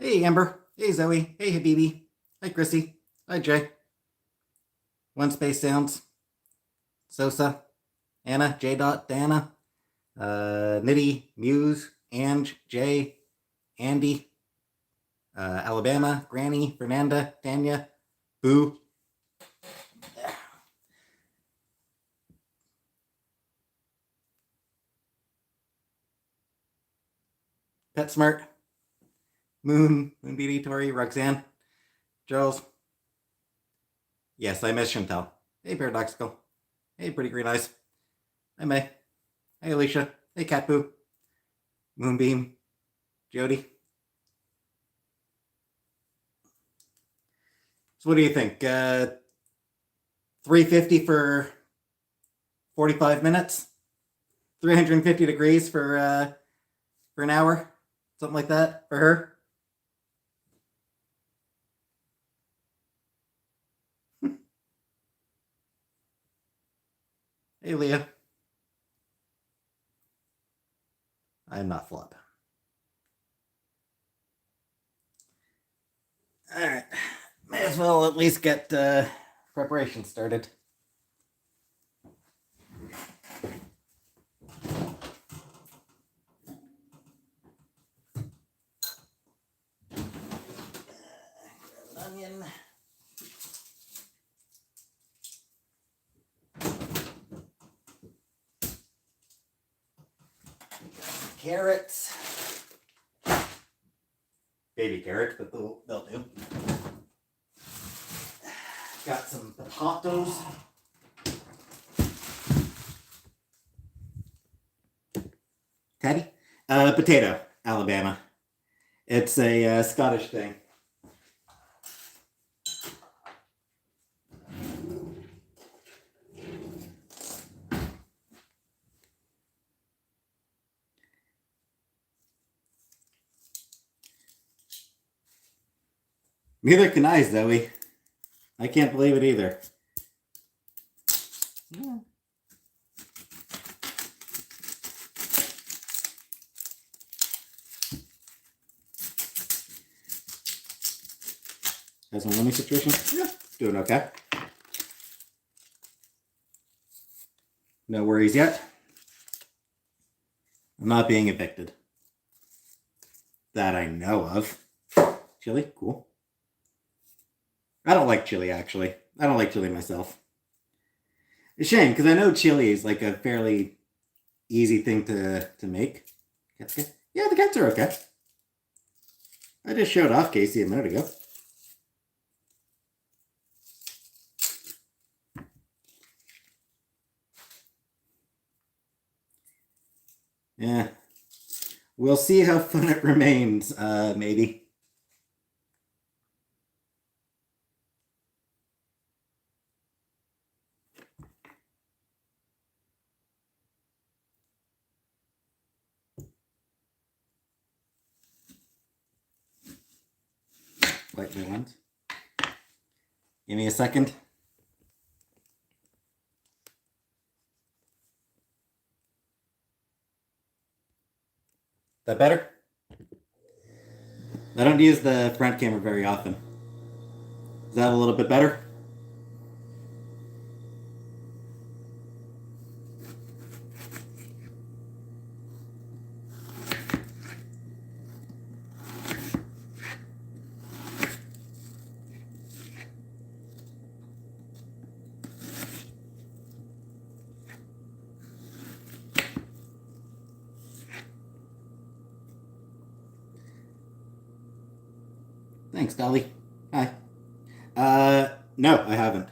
Hey, Amber. Hey, Zoe. Hey, Habibi. Hi, Chrissy. Hi, Jay. One Space Sounds. Sosa. Anna. J. Dot. Dana. Nitty. Muse. Ange. Jay. Andy. Alabama. Granny. Fernanda. Tanya. Boo. PetSmart. Moon. Moonbeady. Tori. Roxanne. Charles. Yes, I miss Chantel. Hey, Paradoxical. Hey, Pretty Green Eyes. Hi, May. Hey, Alicia. Hey, Cat Boo. Moonbeam. Jody. So what do you think? 350 for 45 minutes? 350 degrees for an hour? Something like that for her? Hey, Leah. I'm not flop. Alright. May as well at least get preparation started. Onion. Carrots. Baby carrots, but they'll do. Got some potatoes. Teddy? Potato, Alabama. It's a Scottish thing. Neither can I, Zoe. I can't believe it either. Yeah. How's my money situation? Yeah, doing okay. No worries yet. I'm not being evicted. That I know of. Chili? Cool. I don't like chili, actually. I don't like chili myself. It's a shame, because I know chili is like a fairly easy thing to make. Cats okay? Yeah, the cats are okay. I just showed off Casey a minute ago. Yeah. We'll see how fun it remains, maybe. Lightly ones. Give me a second. That better? I don't use the front camera very often. Is that a little bit better? Thanks, Dolly. Hi. No, I haven't.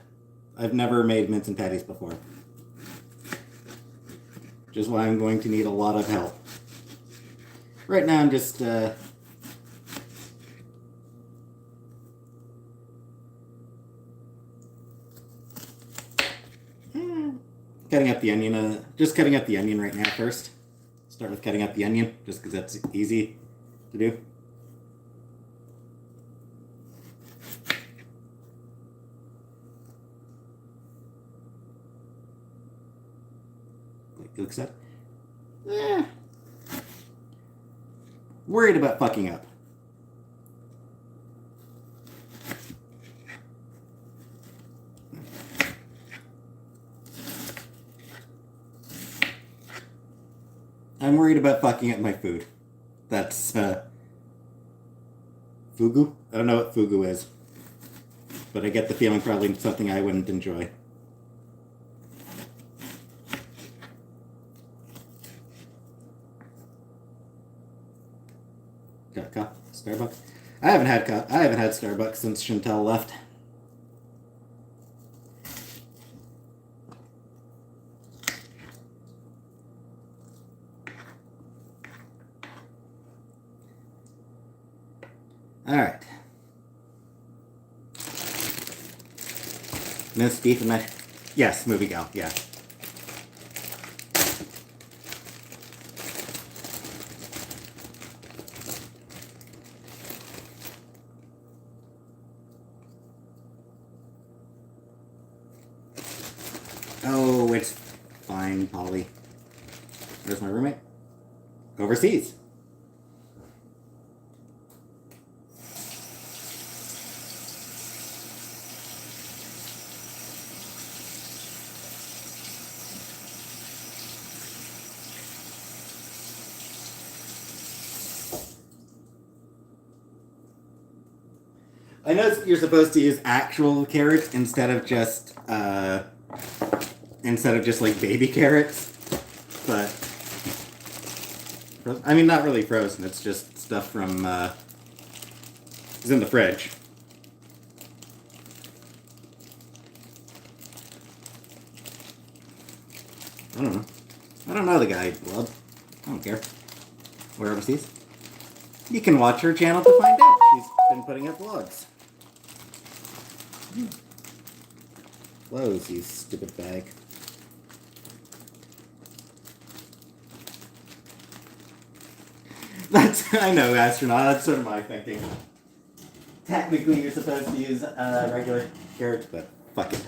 I've never made mince and patties before. Which is why I'm going to need a lot of help. Right now I'm just, cutting up the onion, just cutting up the onion right now first. Start with cutting up the onion, just because that's easy to do. Like Luke said. Worried about fucking up. I'm worried about fucking up my food. That's, fugu? I don't know what fugu is. But I get the feeling probably something I wouldn't enjoy. Got Starbucks? I haven't had Starbucks since Chantel left. All right. Mince beef and mash. Yes, movie gal. Yeah. Oh, it's fine, Polly. Where's my roommate? Overseas. I know you're supposed to use actual carrots instead of just like baby carrots, but I mean not really frozen. It's just stuff from it's in the fridge. I don't know. I don't know the guy, Blood. I don't care. We're overseas. You can watch her channel to find out. She's been putting up vlogs. Close, you stupid bag. I know, astronaut. That's sort of my thinking. Technically, you're supposed to use regular carrots, but fuck it.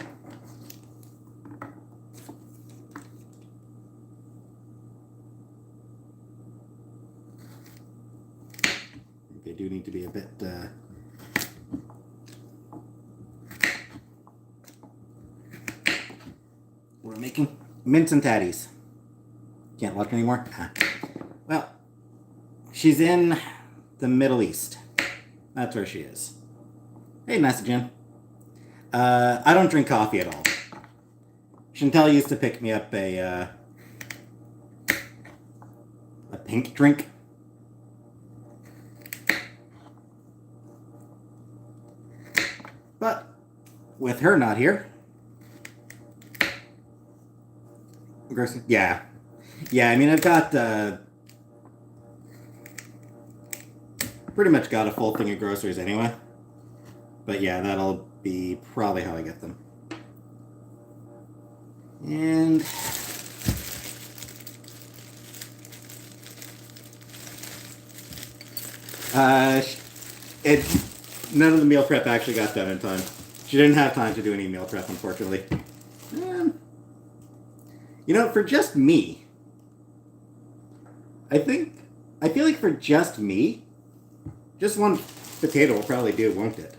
They do need to be a bit. We're making Mince and Tatties. Can't watch anymore? Well, she's in the Middle East. That's where she is. Hey, messaging. I don't drink coffee at all. Chantel used to pick me up a pink drink. But with her not here, yeah. I mean, I've got pretty much got a full thing of groceries anyway. But yeah, that'll be probably how I get them. And none of the meal prep actually got done in time. She didn't have time to do any meal prep, unfortunately. You know, for just me, I feel like for just me, just one potato will probably do, won't it?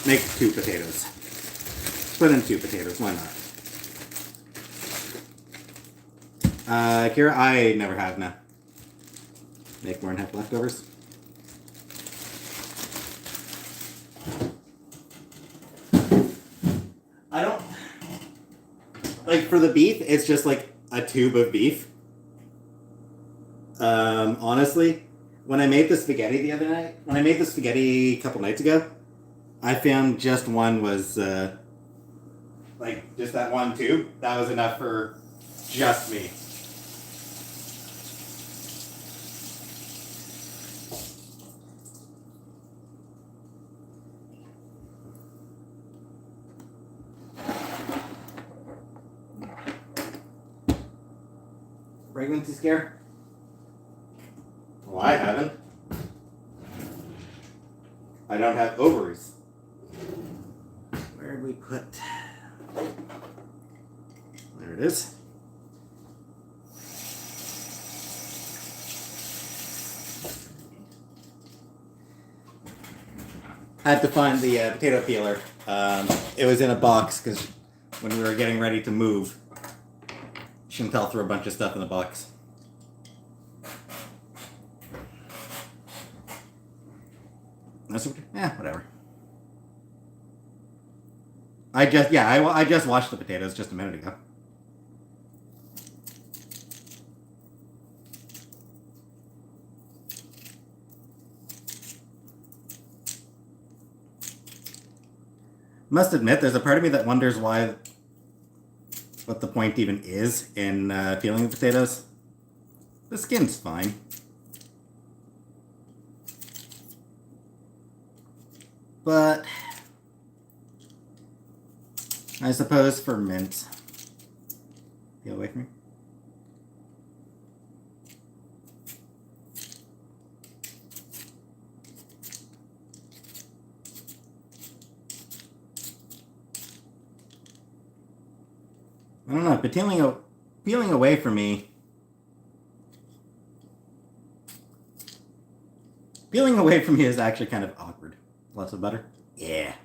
Make 2 potatoes. Put in 2 potatoes, why not? Kira, I never have now. Make more and have leftovers. I don't... Like, for the beef, it's just like a tube of beef. Honestly, when I made the spaghetti the other night, a couple nights ago, I found just one was, like, just that one tube. That was enough for just me. Pregnancy scare? Well, I haven't. I don't have ovaries. Where did we put? There it is. I had to find the potato peeler. It was in a box because when we were getting ready to move, Chantel threw a bunch of stuff in the box. Yeah, whatever. I just washed the potatoes just a minute ago. Must admit, there's a part of me that wonders what the point even is in peeling the potatoes. The skin's fine. But I suppose for Mince. Peel away from me. I don't know, but peeling away from me. Peeling away from me is actually kind of awkward. Lots of butter? Yeah.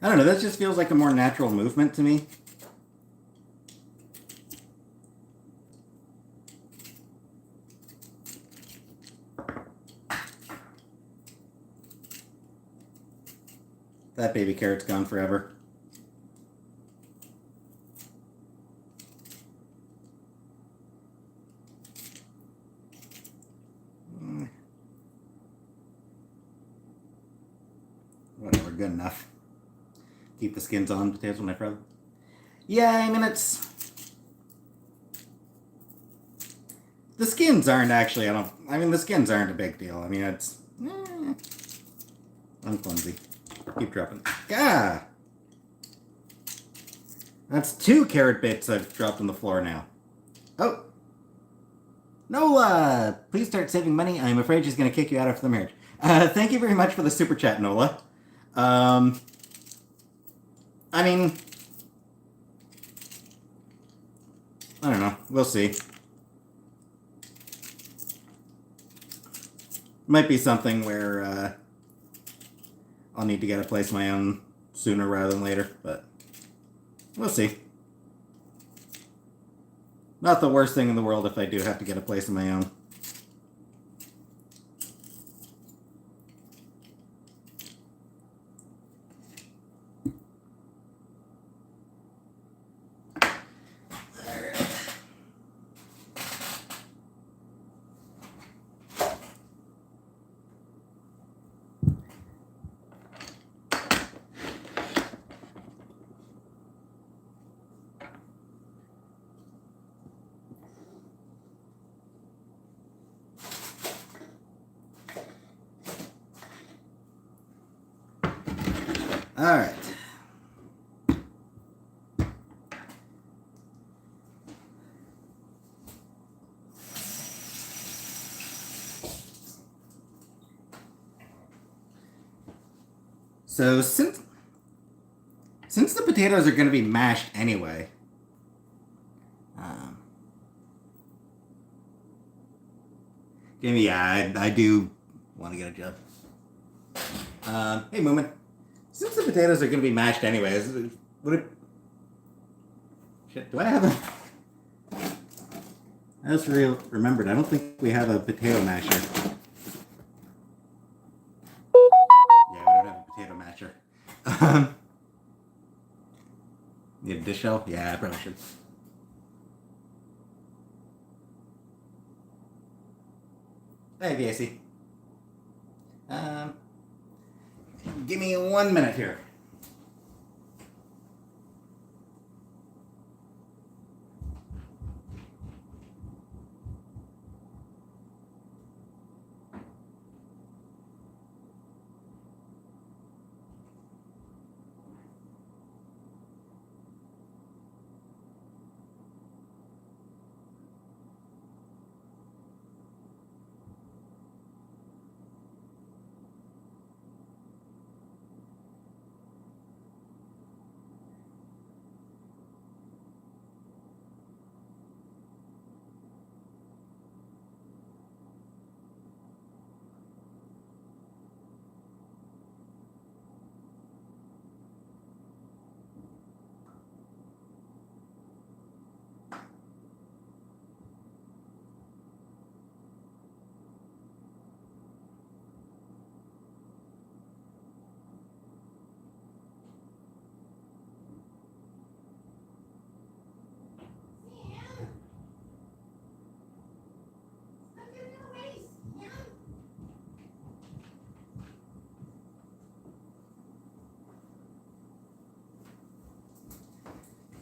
I don't know, that just feels like a more natural movement to me. That baby carrot's gone forever. Whatever, good enough. Keep the skins on potatoes when I fry them. Yeah, I mean, the skins aren't actually, the skins aren't a big deal. I mean, I'm clumsy. Keep dropping. Ah! That's 2 carrot bits I've dropped on the floor now. Oh! Nola! Please start saving money. I'm afraid she's going to kick you out after the marriage. Thank you very much for the super chat, Nola. I mean, I don't know. We'll see. Might be something where I'll need to get a place of my own sooner rather than later, but we'll see. Not the worst thing in the world if I do have to get a place of my own. All right. So since the potatoes are going to be mashed anyway, I do want to get a job. Hey, Moomin. Since the potatoes are going to be mashed anyways, would it... Shit, do I have a... I just remembered, I don't think we have a potato masher. Yeah, we don't have a potato masher. Need a dish shelf? Yeah, I probably should. Hey, VAC. Give me 1 minute here.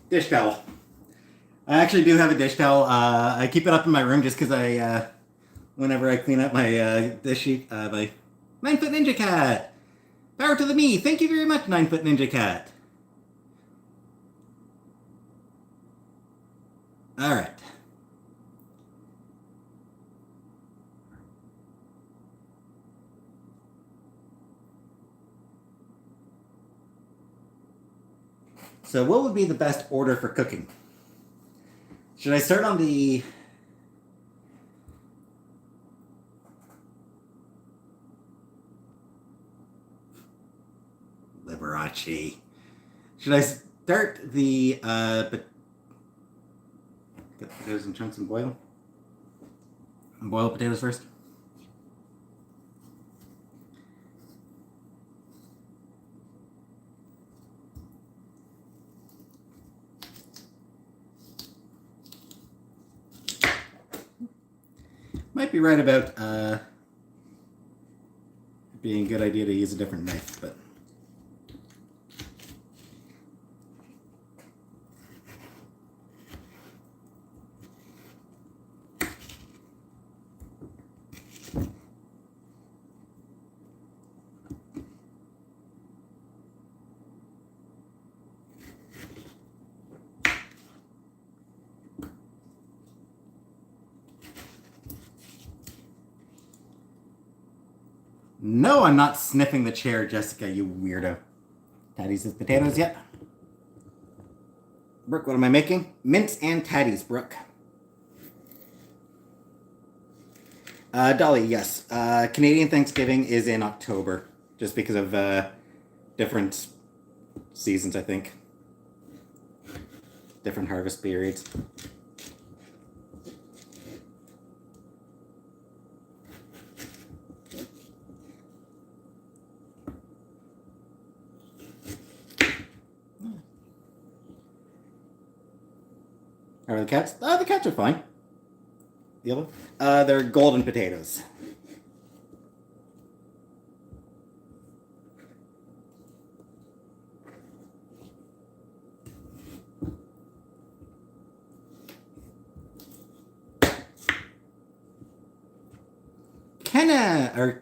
Dish towel. I actually do have a dish towel. I keep it up in my room just because whenever I clean up my dish sheet, my 9-foot ninja cat. Power to the me. Thank you very much, 9-foot ninja cat. All right. So what would be the best order for cooking? Should I start on the... Liberace. Should I start the... Get the potatoes in chunks and boil? And boil potatoes first? Might be right about being a good idea to use a different knife, but no, I'm not sniffing the chair, Jessica, you weirdo. Tatties with potatoes yet? Brooke, what am I making? Mince and tatties, Brooke. Dolly, yes. Canadian Thanksgiving is in October, just because of different seasons, I think. Different harvest periods. How are the cats? The cats are fine. The other? They're golden potatoes.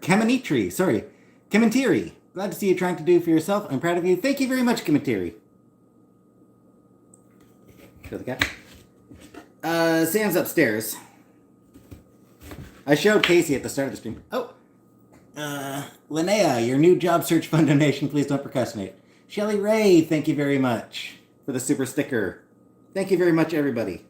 Kemanitri, sorry. Kementiri. Glad to see you trying to do for yourself. I'm proud of you. Thank you very much, Kementiri. Show the cat. Sam's upstairs. I showed Casey at the start of the stream. Oh. Linnea, your new job search fund donation. Please don't procrastinate. Shelly Ray, thank you very much for the super sticker. Thank you very much, everybody.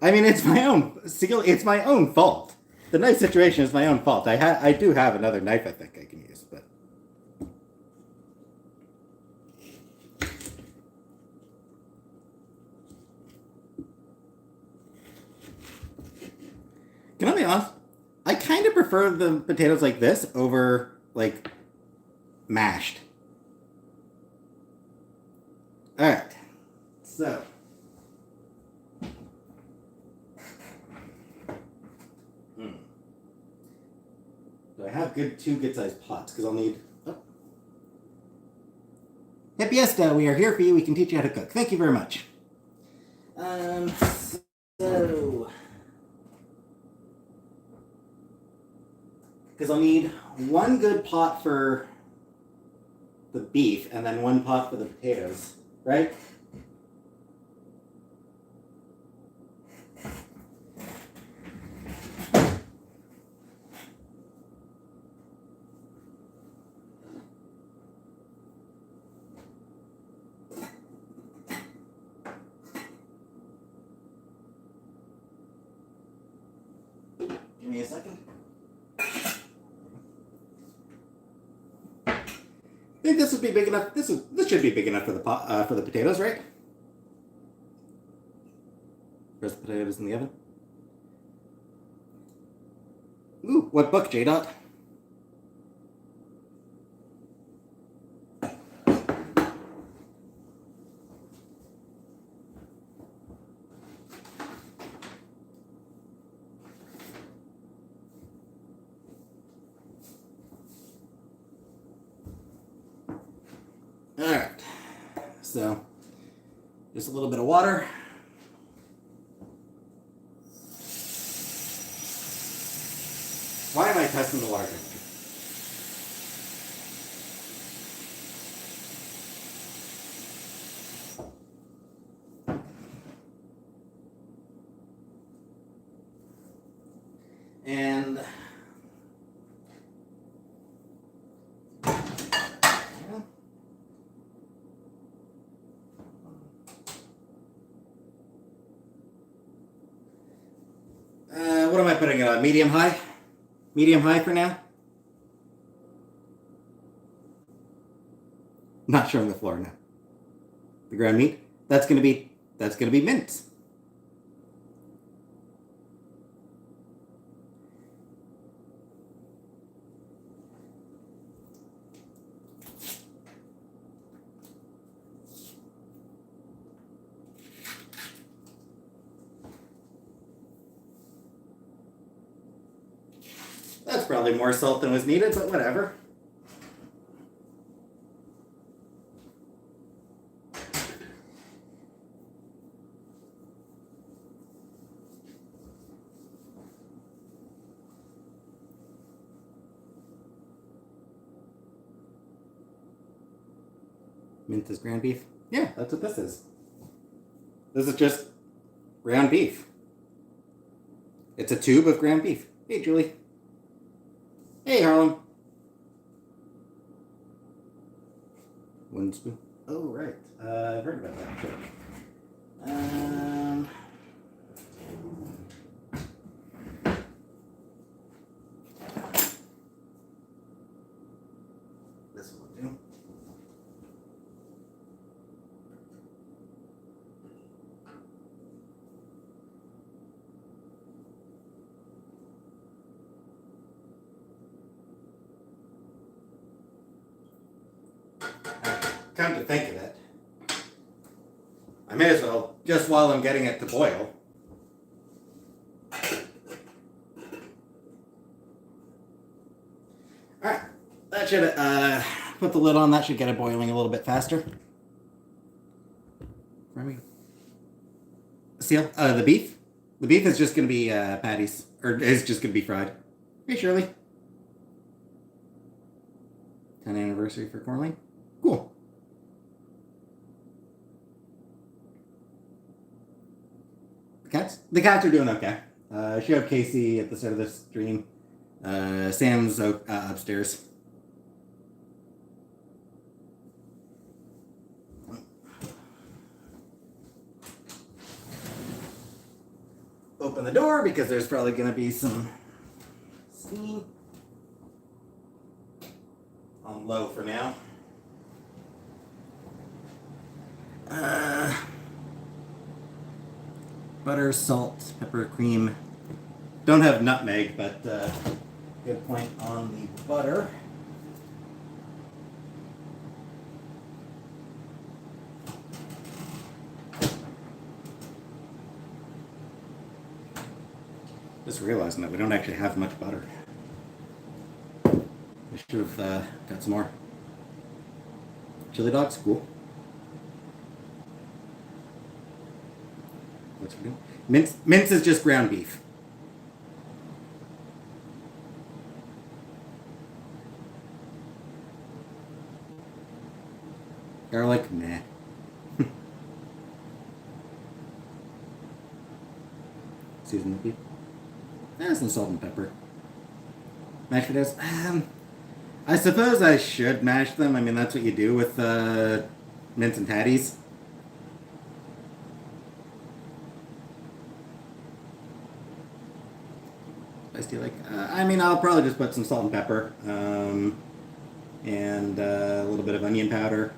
I mean, it's my own fault. The knife situation is my own fault. I do have another knife I think I can use, but can I be honest? I kind of prefer the potatoes like this over like mashed. All right, so. I have two good-sized pots because I'll need. Oh. Hippiesta, we are here for you. We can teach you how to cook. Thank you very much. So, because I'll need one good pot for the beef and then one pot for the potatoes, right? Give me a second. I think this would be big enough. This should be big enough for the pot for the potatoes, right? Press the potatoes in the oven. Ooh, what book, J. Dot? so just a little bit of water. Why am I testing the water temperature? And what am I putting it on? Medium high? Medium high for now? Not showing the floor now. The ground meat? That's gonna be mince. That's probably more salt than was needed, but whatever. Mince is ground beef? Yeah, that's what this is. This is just ground beef. It's a tube of ground beef. Hey, Julie. Hey, Harlem. One spoon. Oh, right. I've heard about that. Sure. This will do. Come to think of it, I may as well, just while I'm getting it to boil, alright, that should, put the lid on, that should get it boiling a little bit faster. Seal, the beef? The beef is just going to be, patties, or is just going to be fried. Hey, Shirley. 10th anniversary for Corley. Cool. The cats are doing okay. Showed Casey at the start of the stream. Sam's upstairs. Open the door because there's probably going to be some steam. On low for now. Butter, salt, pepper, cream. Don't have nutmeg, but good point on the butter. Just realizing that we don't actually have much butter. We should have got some more. Chili dogs, cool. What's we doing? Mince is just ground beef. Garlic, nah. Season the beef. Some salt and pepper. Mashed potatoes. I suppose I should mash them. I mean, that's what you do with Mince and Tatties. Do you like? I mean, I'll probably just put some salt and pepper, and a little bit of onion powder.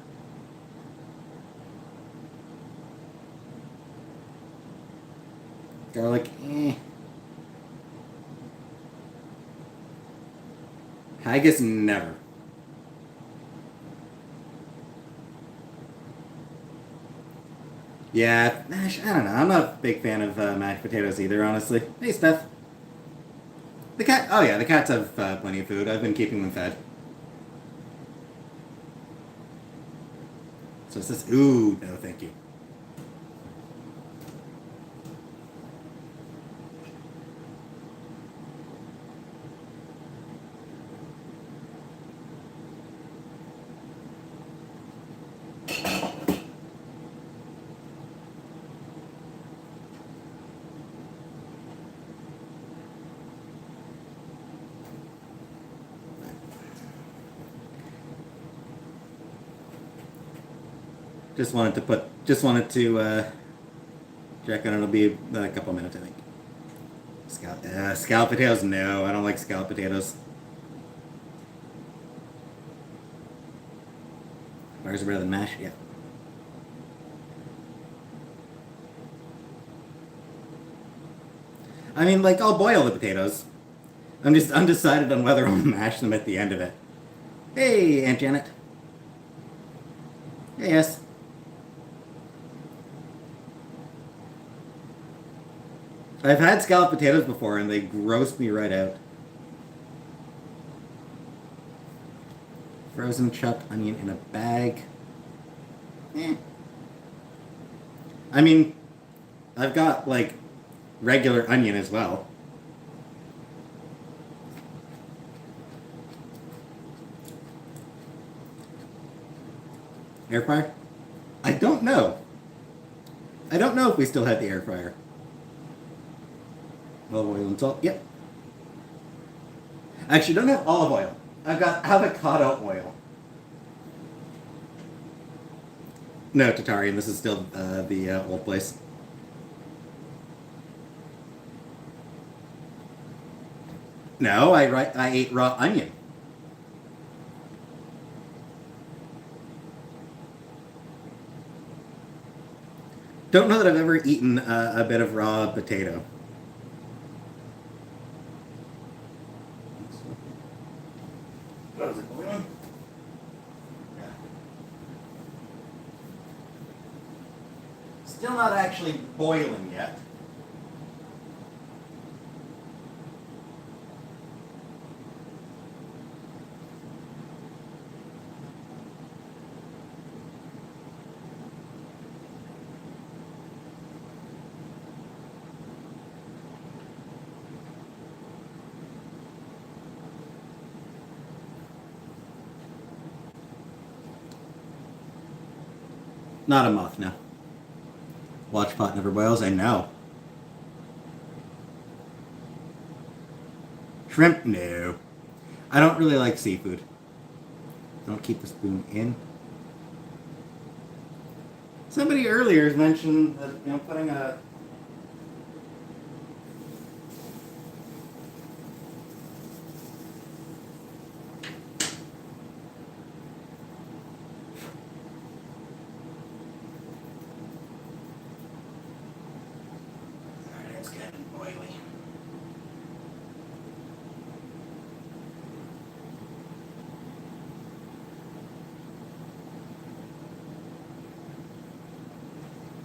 Garlic, I guess never. Yeah, I don't know. I'm not a big fan of mashed potatoes either, honestly. Hey, Steph. The cat, oh yeah, the cats have plenty of food. I've been keeping them fed. So it says, ooh, no, thank you. Just wanted to check on it. It'll be a couple minutes, I think. Scalloped potatoes? No, I don't like scalloped potatoes. Bars are better than mash? Yeah. I mean, like, I'll boil the potatoes. I'm just undecided on whether I'll mash them at the end of it. Hey, Aunt Janet. Hey, yes. I've had scalloped potatoes before, and they gross me right out. Frozen chopped onion in a bag. Eh. I mean, I've got, like, regular onion as well. Air fryer? I don't know. I don't know if we still had the air fryer. Olive oil and salt. Yep. Actually, don't have olive oil. I've got avocado oil. No, Tatarian. This is still the old place. No, I ate raw onion. Don't know that I've ever eaten a bit of raw potato. What is it, boiling? Yeah. Still not actually boiling yet. Not a moth, no. Watch pot never boils, I know. Shrimp? No. I don't really like seafood. Don't keep the spoon in. Somebody earlier has mentioned that, putting a... Alright, it's getting oily.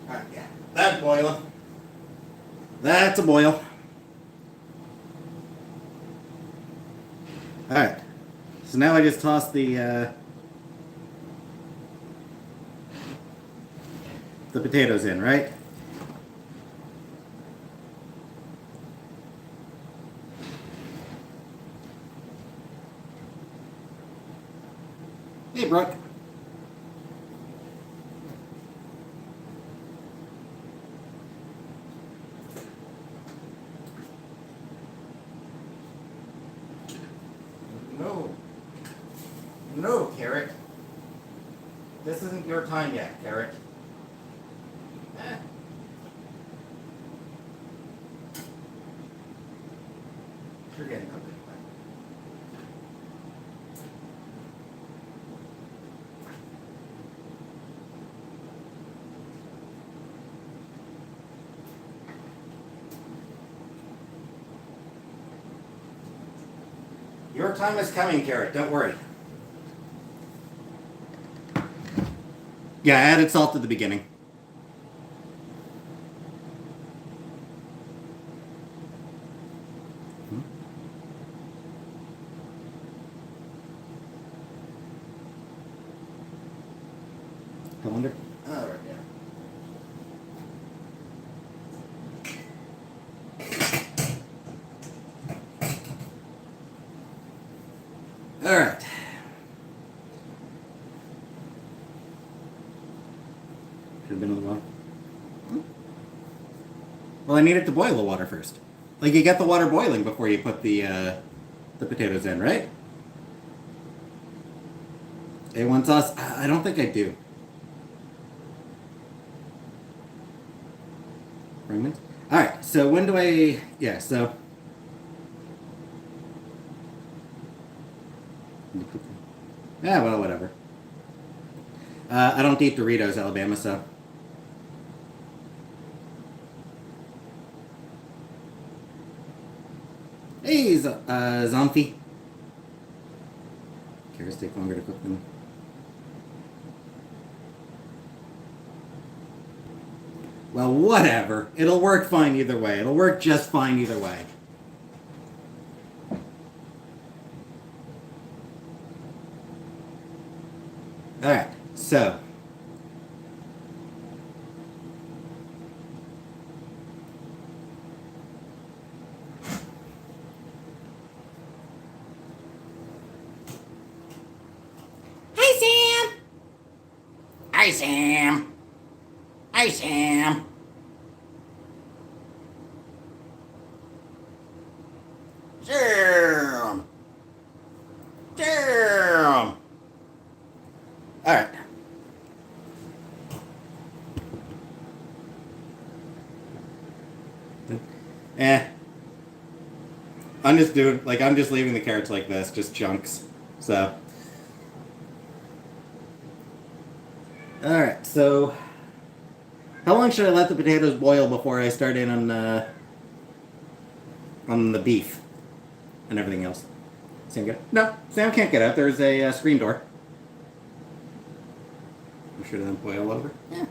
Alright, yeah. That's boiling. That's a boil. Alright. So now I just toss the potatoes in, right? Hey, Brooke. No. No, Carrot. This isn't your time yet, Carrot. Eh. You're getting cooked anyway. Your time is coming, Carrot. Don't worry. Yeah, I added salt at the beginning. Come colander. Oh, right there. All right. Should have been in the water. Well, I need it to boil the water first. Like, you get the water boiling before you put the potatoes in, right? A1 sauce? I don't think I do. Mince? Alright, so when do I... Yeah, so... Yeah, well, whatever. I don't eat Doritos, Alabama, so... Hey, Zomphy. Carrots take longer to cook them. Well, whatever. It'll work fine either way. It'll work just fine either way. Alright, so... Hi, Sam! Hi, Sam! Hi, Sam! Sam! Sam! Alright. I'm just doing, like, I'm just leaving the carrots like this, just chunks. So. Alright, so. How long should I let the potatoes boil before I start in on the beef and everything else? Sam get? No, Sam can't get out. There's a screen door. I'm sure that'll boil over. Yeah.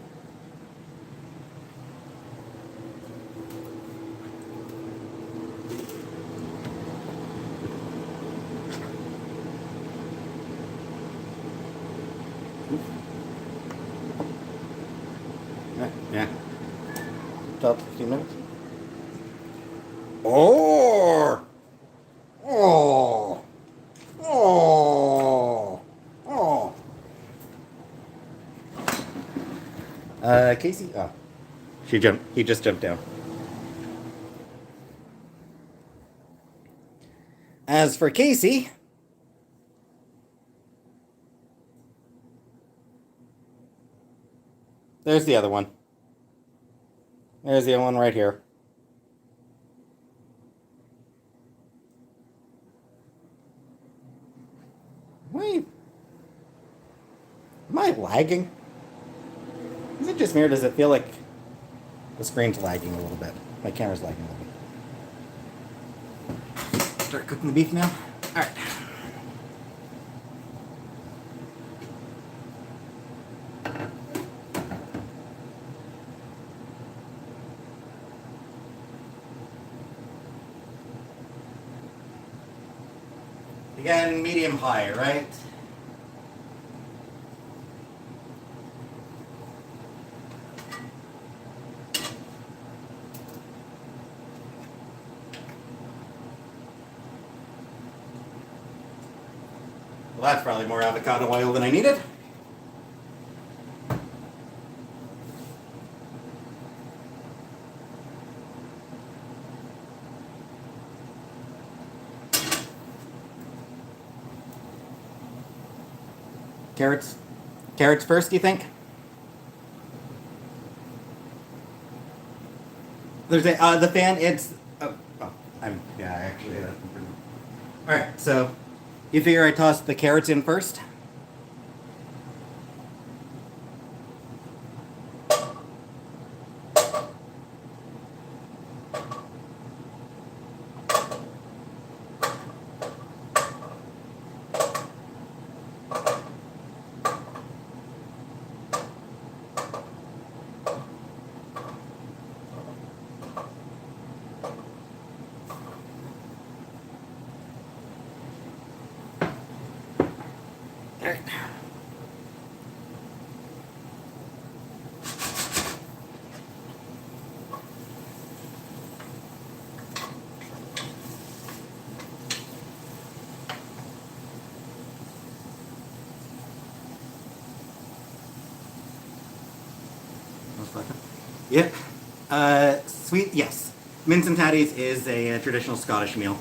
Yeah. 12, 15 minutes. Oh! Oh! Oh! Oh! Casey? Oh. She jumped. He just jumped down. As for Casey... There's the other one. There's the other one right here. Wait. Am I lagging? Is it just me or does it feel like the screen's lagging a little bit? My camera's lagging a little bit. Start cooking the beef now? Alright. Again, medium high, right? Well, that's probably more avocado oil than I needed. Carrots first, do you think? There's a, the fan, it's, yeah, actually, alright, so, you figure I tossed the carrots in first? Yep. Sweet, yes. Mince and Tatties is a traditional Scottish meal.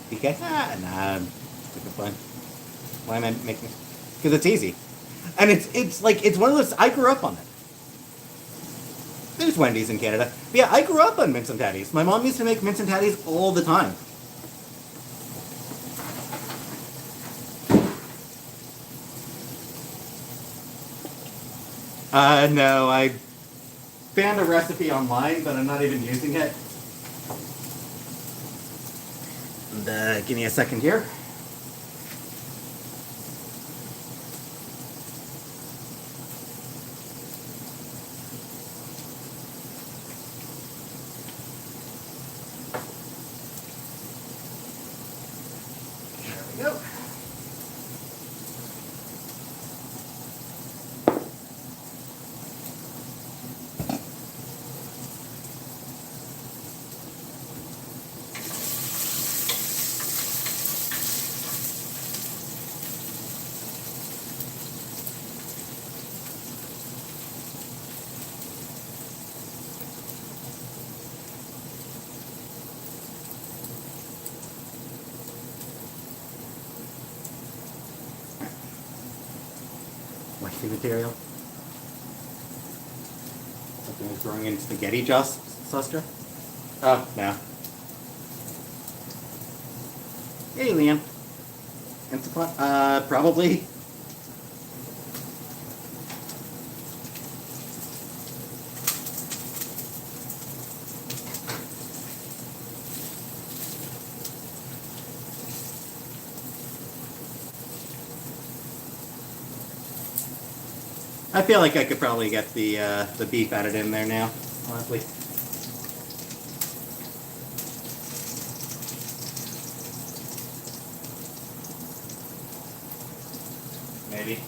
PK? Nah, it's fine. Why am I making? Because it's easy, and it's one of those. I grew up on it. There's Wendy's in Canada. But yeah, I grew up on mince and tatties. My mom used to make mince and tatties all the time. No, I found a recipe online, but I'm not even using it. And, give me a second here. There we go. Waxy material. Something is growing in spaghetti saucer. Oh, no. Hey, Liam. Probably. I feel like I could probably get the beef added in there now, honestly. Maybe.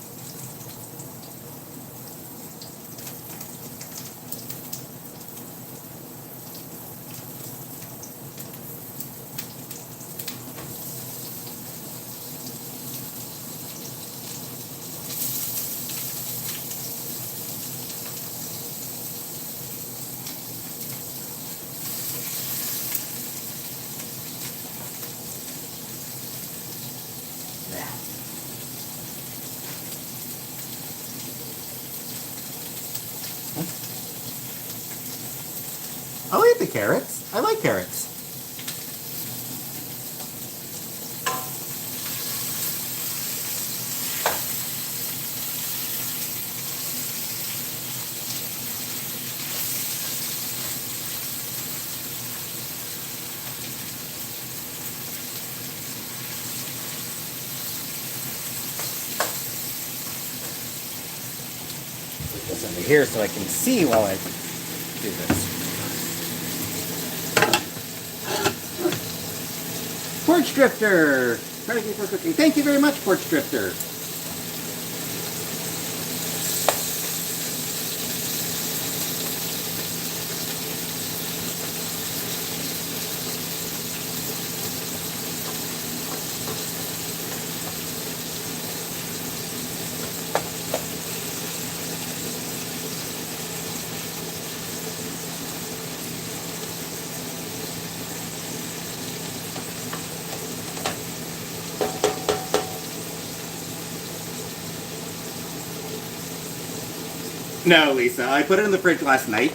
I'll eat the carrots. I like carrots. Put this under here so I can see while I do this. Porch Drifter! Thank you for cooking. Thank you very much, Porch Drifter. No, Lisa, I put it in the fridge last night.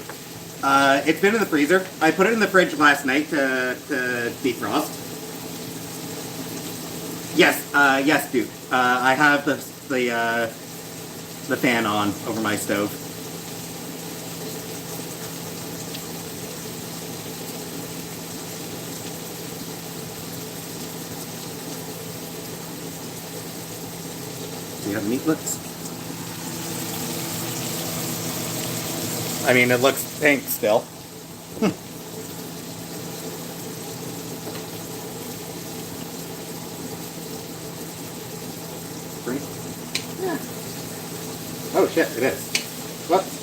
It's been in the freezer. I put it in the fridge last night to defrost. Yes, yes, Duke. I have the fan on over my stove. See how the meat looks? I mean, it looks pink still. Yeah. Oh shit, it is. Whoops.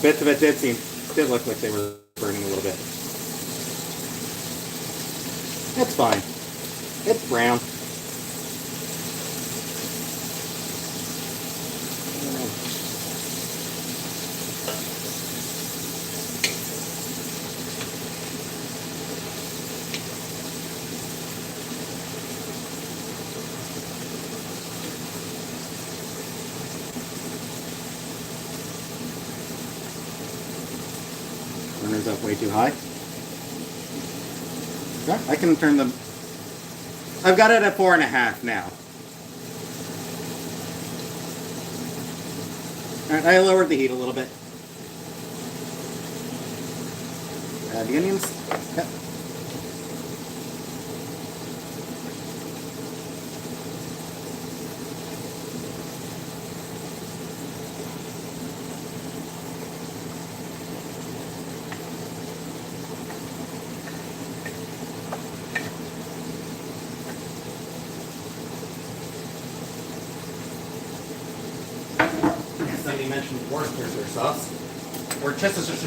Bits of it did look like they were burning a little bit. It's fine. It's brown. Burner's up way too high. Okay, I can turn them. I've got it at 4.5 now. Alright, I lowered the heat a little bit. Add the onions. Yep. Somebody mentioned Worcestershire sauce. Or Chestershire.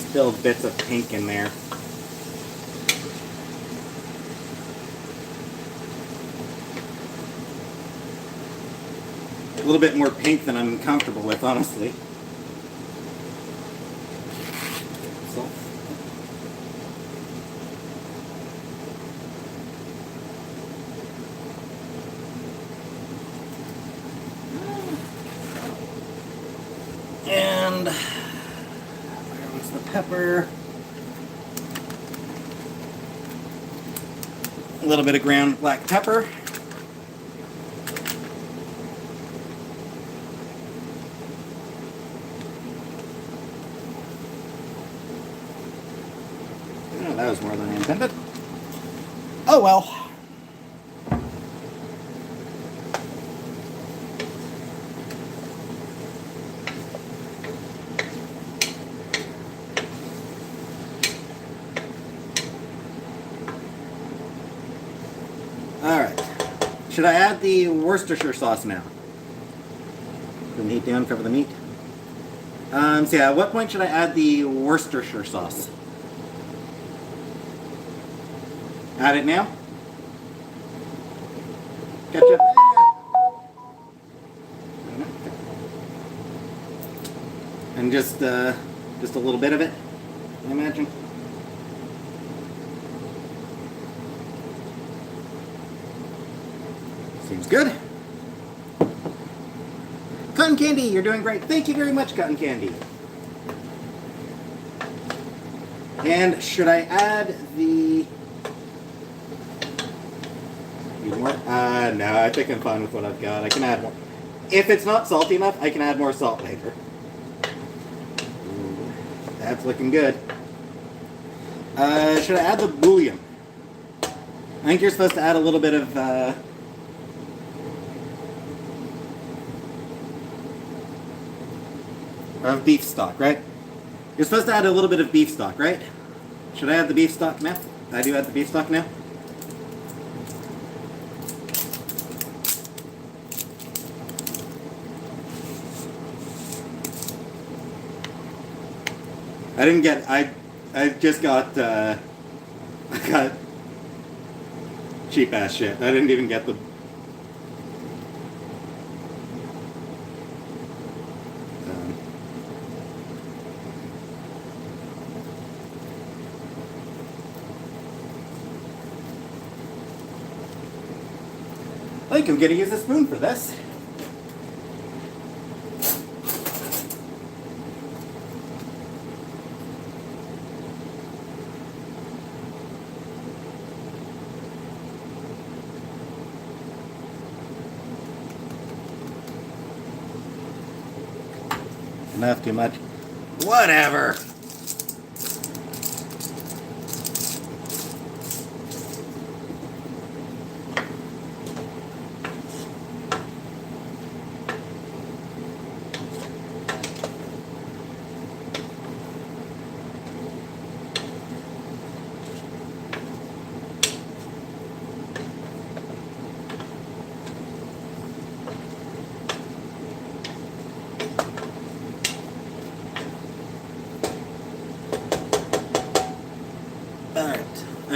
Still bits of pink in there. A little bit more pink than I'm comfortable with, honestly. Salt. And where's the pepper? A little bit of ground black pepper. That was more than I intended. Oh well. Alright. Should I add the Worcestershire sauce now? Put the heat down, cover the meat. So yeah, at what point should I add the Worcestershire sauce? Add it now. Ketchup. And just a little bit of it, I imagine. Seems good. Cotton Candy, you're doing great. Thank you very much, Cotton Candy. And should I add the... more? No, I think I'm fine with what I've got. I can add more. If it's not salty enough, I can add more salt later. Ooh, that's looking good. Should I add the bouillon? I think you're supposed to add a little bit of beef stock, right? You're supposed to add a little bit of beef stock, right? Should I add the beef stock now? I do add the beef stock now. I didn't get, I just got, I got cheap ass shit. I didn't even get the, I think I'm gonna use a spoon for this. Enough, too much. Whatever.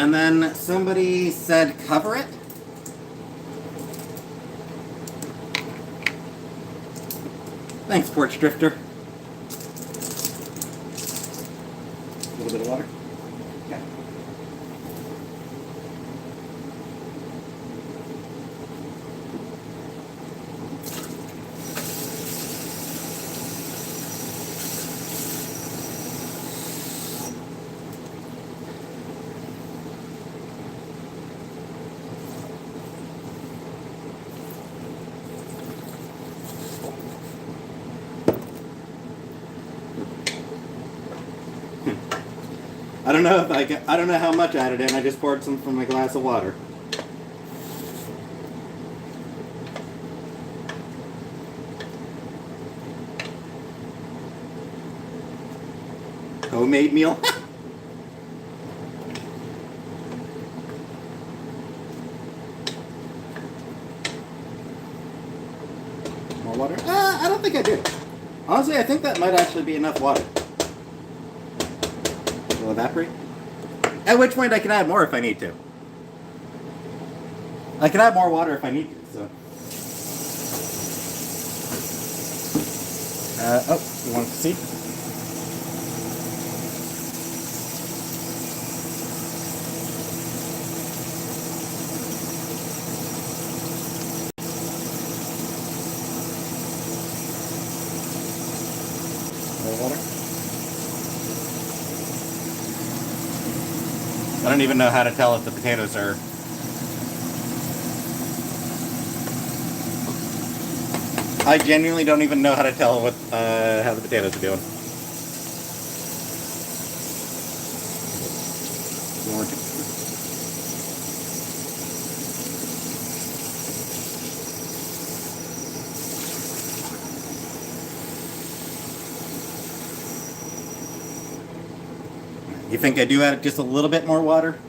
And then somebody said cover it. Thanks, Porch Drifter. A little bit of water. Okay. I don't know how much I added in. I just poured some from my glass of water. Homemade meal. More water? I don't think I do. Honestly, I think that might actually be enough water. Will evaporate? At which point I can add more if I need to. I can add more water if I need to, so. Oh, you want to see? More water? I don't even know how to tell if the potatoes are... I genuinely don't even know how to tell what how the potatoes are doing. You think I do add just a little bit more water?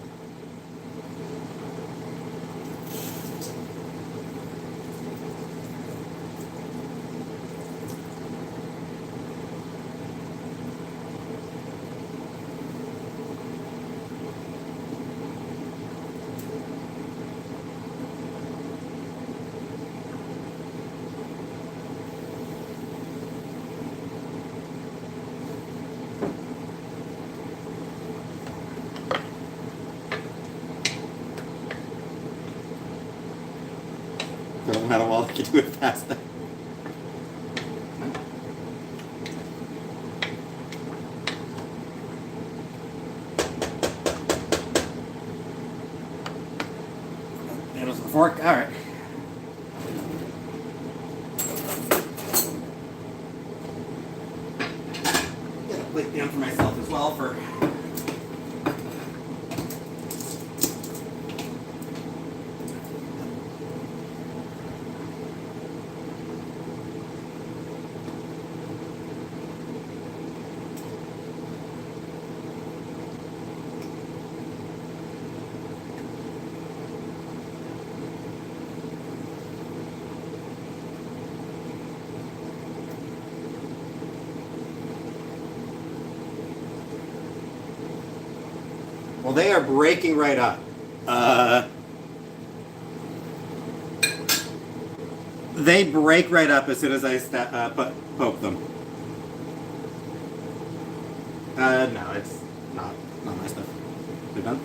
I don't know how well I can do it fast. There's the fork. All right. Get a plate down for myself as well for. Well, they are breaking right up. They break right up as soon as I poke them. No, it's not my stuff. They're done.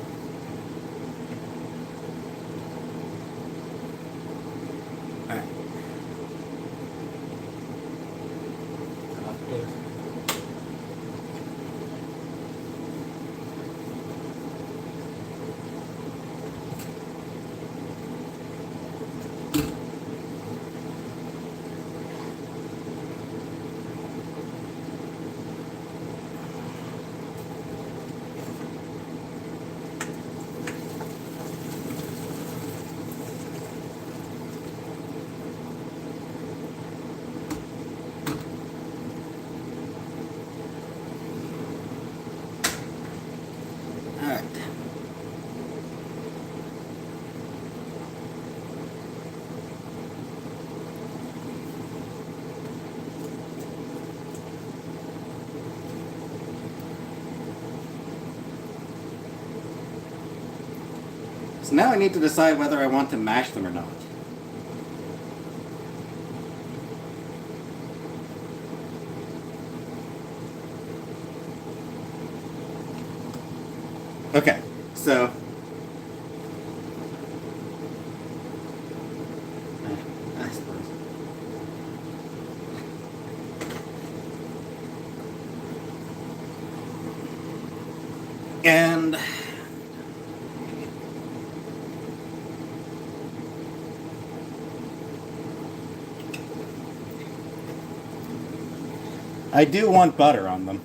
All right. So now I need to decide whether I want to mash them or not. Okay, so I suppose. And I do want butter on them.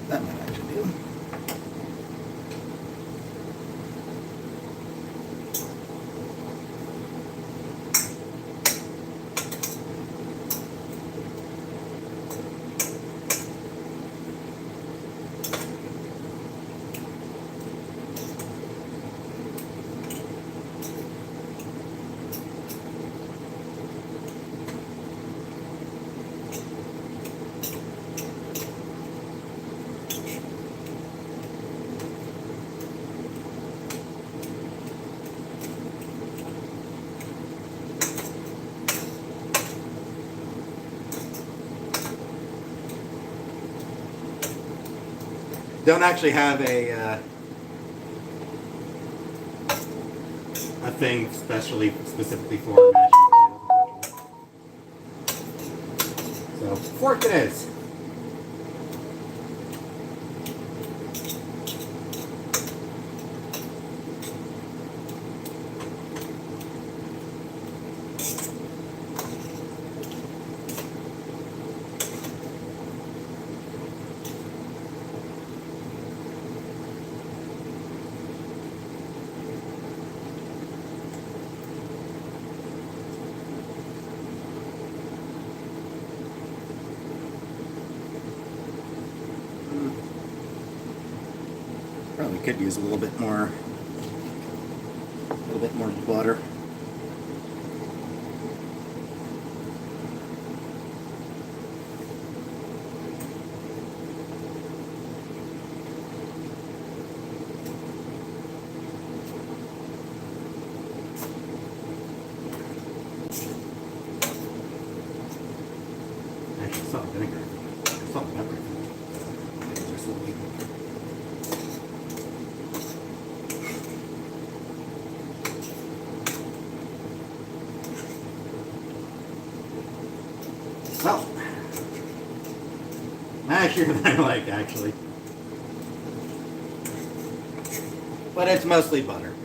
That might actually do. Don't actually have a thing specifically for mashing potatoes, unfortunately. So fork it is. Probably could use a little bit more butter. Actually, salt and vinegar. Salt and pepper. Just a little bit. So, mashier than I like, actually. But it's mostly butter.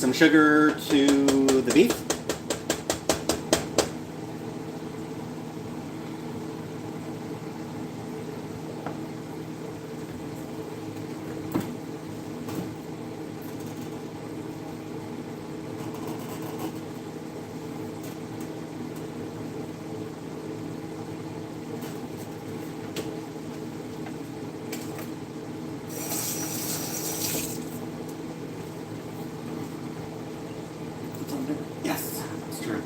some sugar to the beef. Yes, that's true.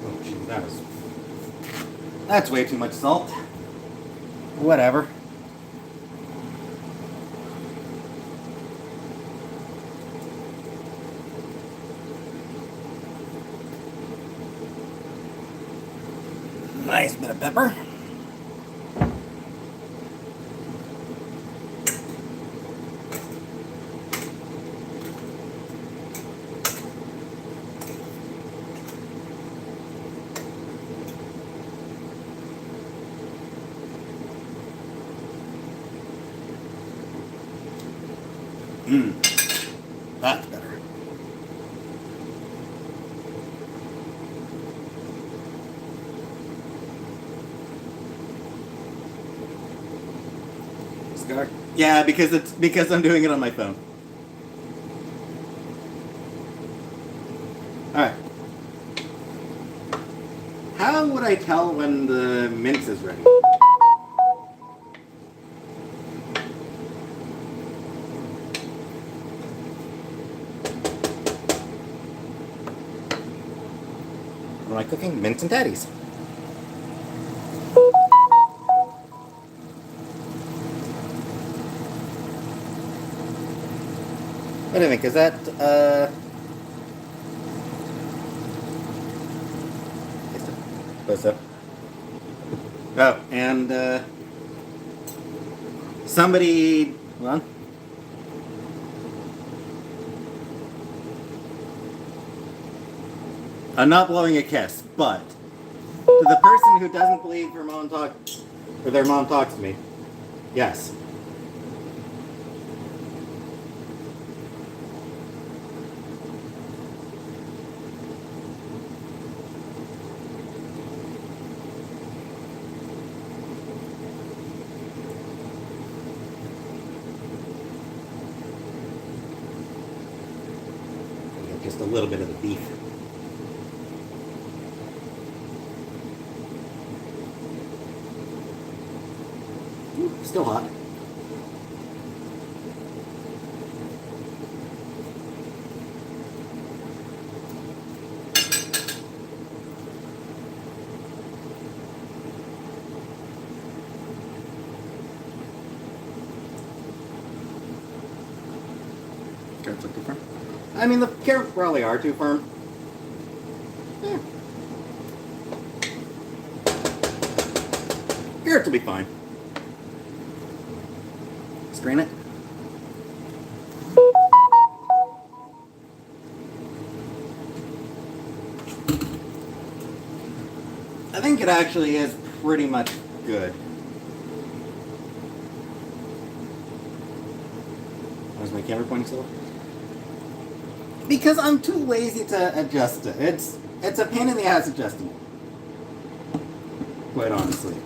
Oh, geez, that's way too much salt. Whatever. Nice bit of pepper. That's better. Scar? Yeah, because I'm doing it on my phone. Alright. How would I tell when the mince is ready? What am I cooking? Mince and tatties. What do you think? Is that, What's up? Oh, and, somebody, hold on. I'm not blowing a kiss, but to the person who doesn't believe their mom talks to me, yes. Just a little bit of the beef. Ooh, still hot. Carrots look too firm. I mean, the carrots probably are too firm. Yeah. Carrots will be fine. Strain it. I think it actually is pretty much good. Where's my camera pointing still? Because I'm too lazy to adjust it. It's a pain in the ass adjusting it. Quite honestly.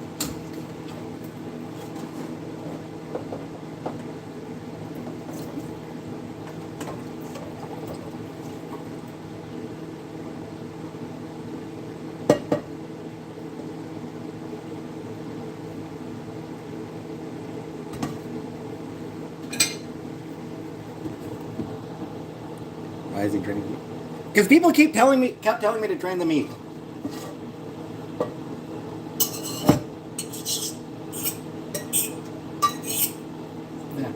Why is he draining meat? Because people kept telling me to drain the meat. Yeah.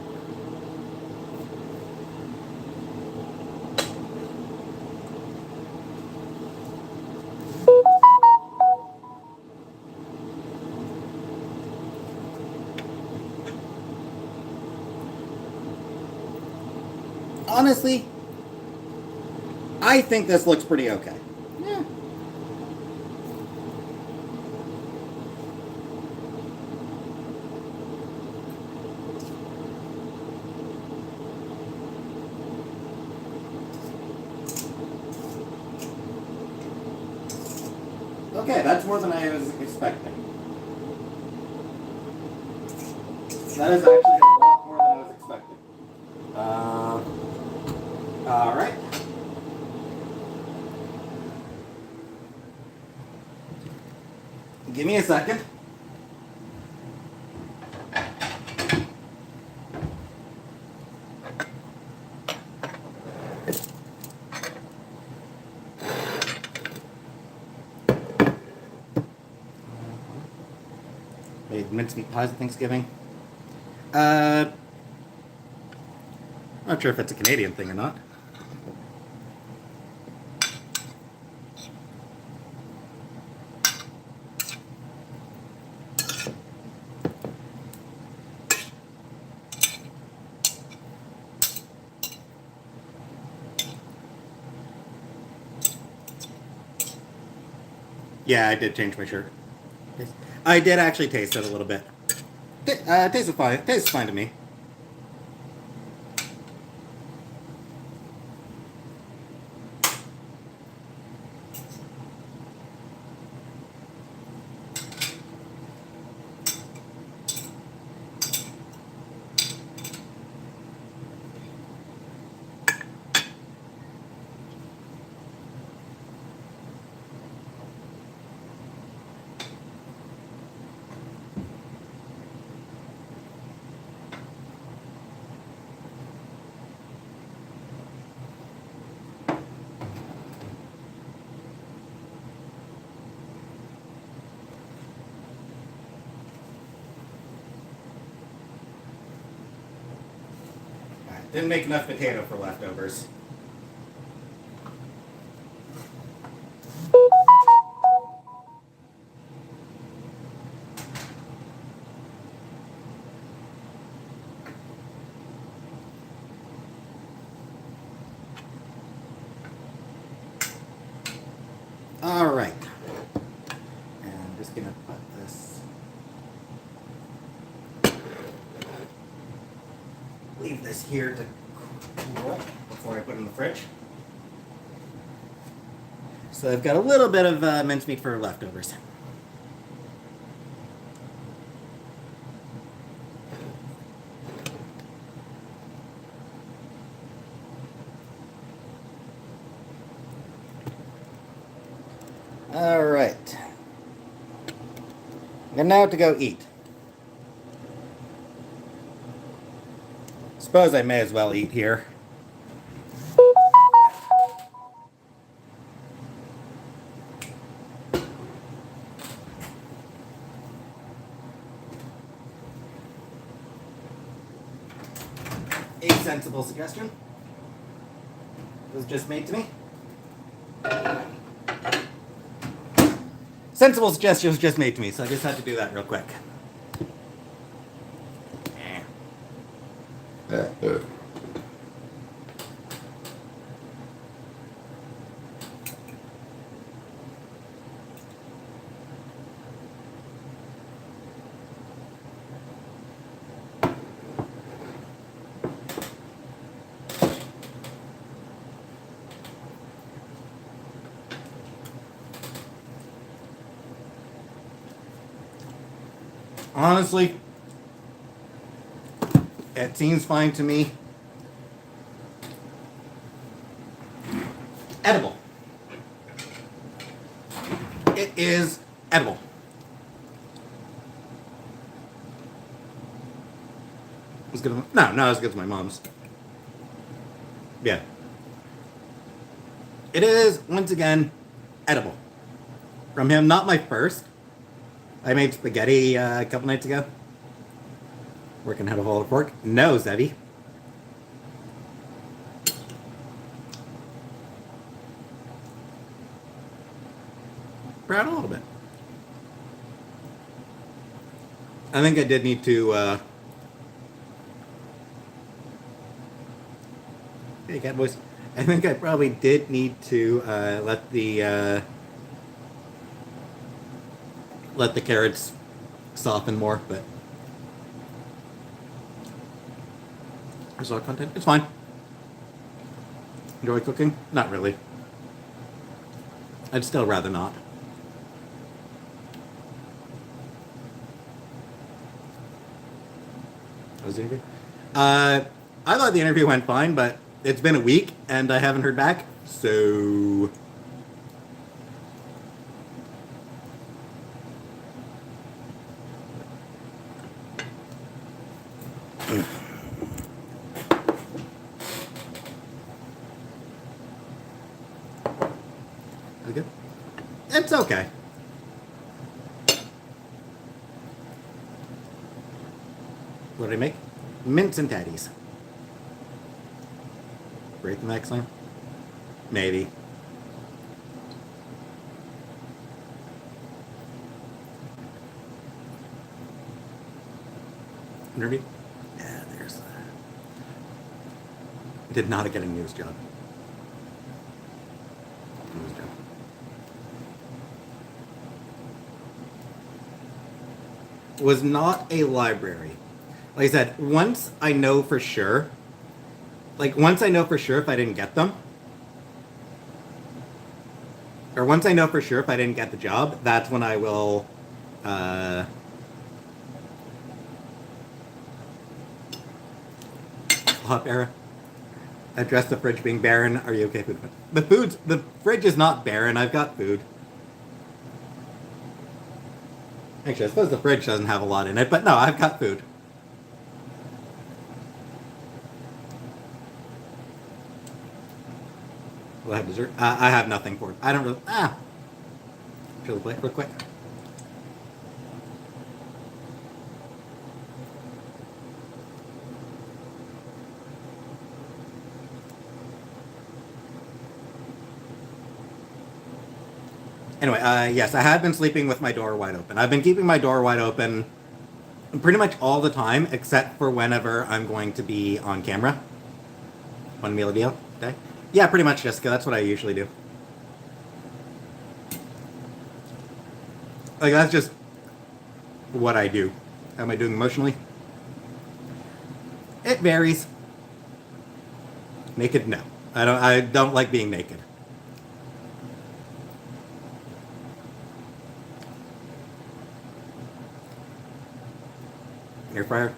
Honestly, I think this looks pretty okay. Yeah. Okay, that's more than I was expecting. That is actually a lot more than I was expecting. Alright. Give me a second. Made mincemeat pies at Thanksgiving. Not sure if it's a Canadian thing or not. Yeah, I did change my shirt. I did actually taste it a little bit. Tastes fine. Tastes fine to me. Didn't make enough potato for leftovers. All right. And I'm just gonna put this. Leave this here to cool before I put it in the fridge. So I've got a little bit of mincemeat for leftovers. All right. And now to go eat. Suppose I may as well eat here. A sensible suggestion was just made to me. Sensible suggestion was just made to me, so I just had to do that real quick. Honestly, it seems fine to me. Edible. It is edible. As good as not as good as my mom's. Yeah. It is, once again, edible. From him, not my first. I made spaghetti a couple nights ago. Working how to hold a fork. No, Zebby. Proud a little bit. I think I did need to, hey, cat boys. I think I probably did need to let the carrots soften more, but there's a lot of content. It's fine. Enjoy cooking? Not really. I'd still rather not. Was the interview? I thought the interview went fine, but it's been a week and I haven't heard back. So good. It's okay. What did I make? Mince and Tatties. Break the next line? Maybe. Interview? Yeah, there's that. Did not get a news job. News job. Was not a library. Like I said, once I know for sure if I didn't get them, or once I know for sure if I didn't get the job, that's when I will, hot era. Address the fridge being barren. Are you okay, food? The fridge is not barren. I've got food. Actually, I suppose the fridge doesn't have a lot in it, but no, I've got food. Will I have dessert? I have nothing for it. I don't really. Chill the plate real quick. Anyway, yes, I have been sleeping with my door wide open. I've been keeping my door wide open pretty much all the time, except for whenever I'm going to be on camera. One meal a deal? Okay. Yeah, pretty much, Jessica. That's what I usually do. Like, that's just what I do. How am I doing emotionally? It varies. Naked? No. I don't like being naked. Air fryer?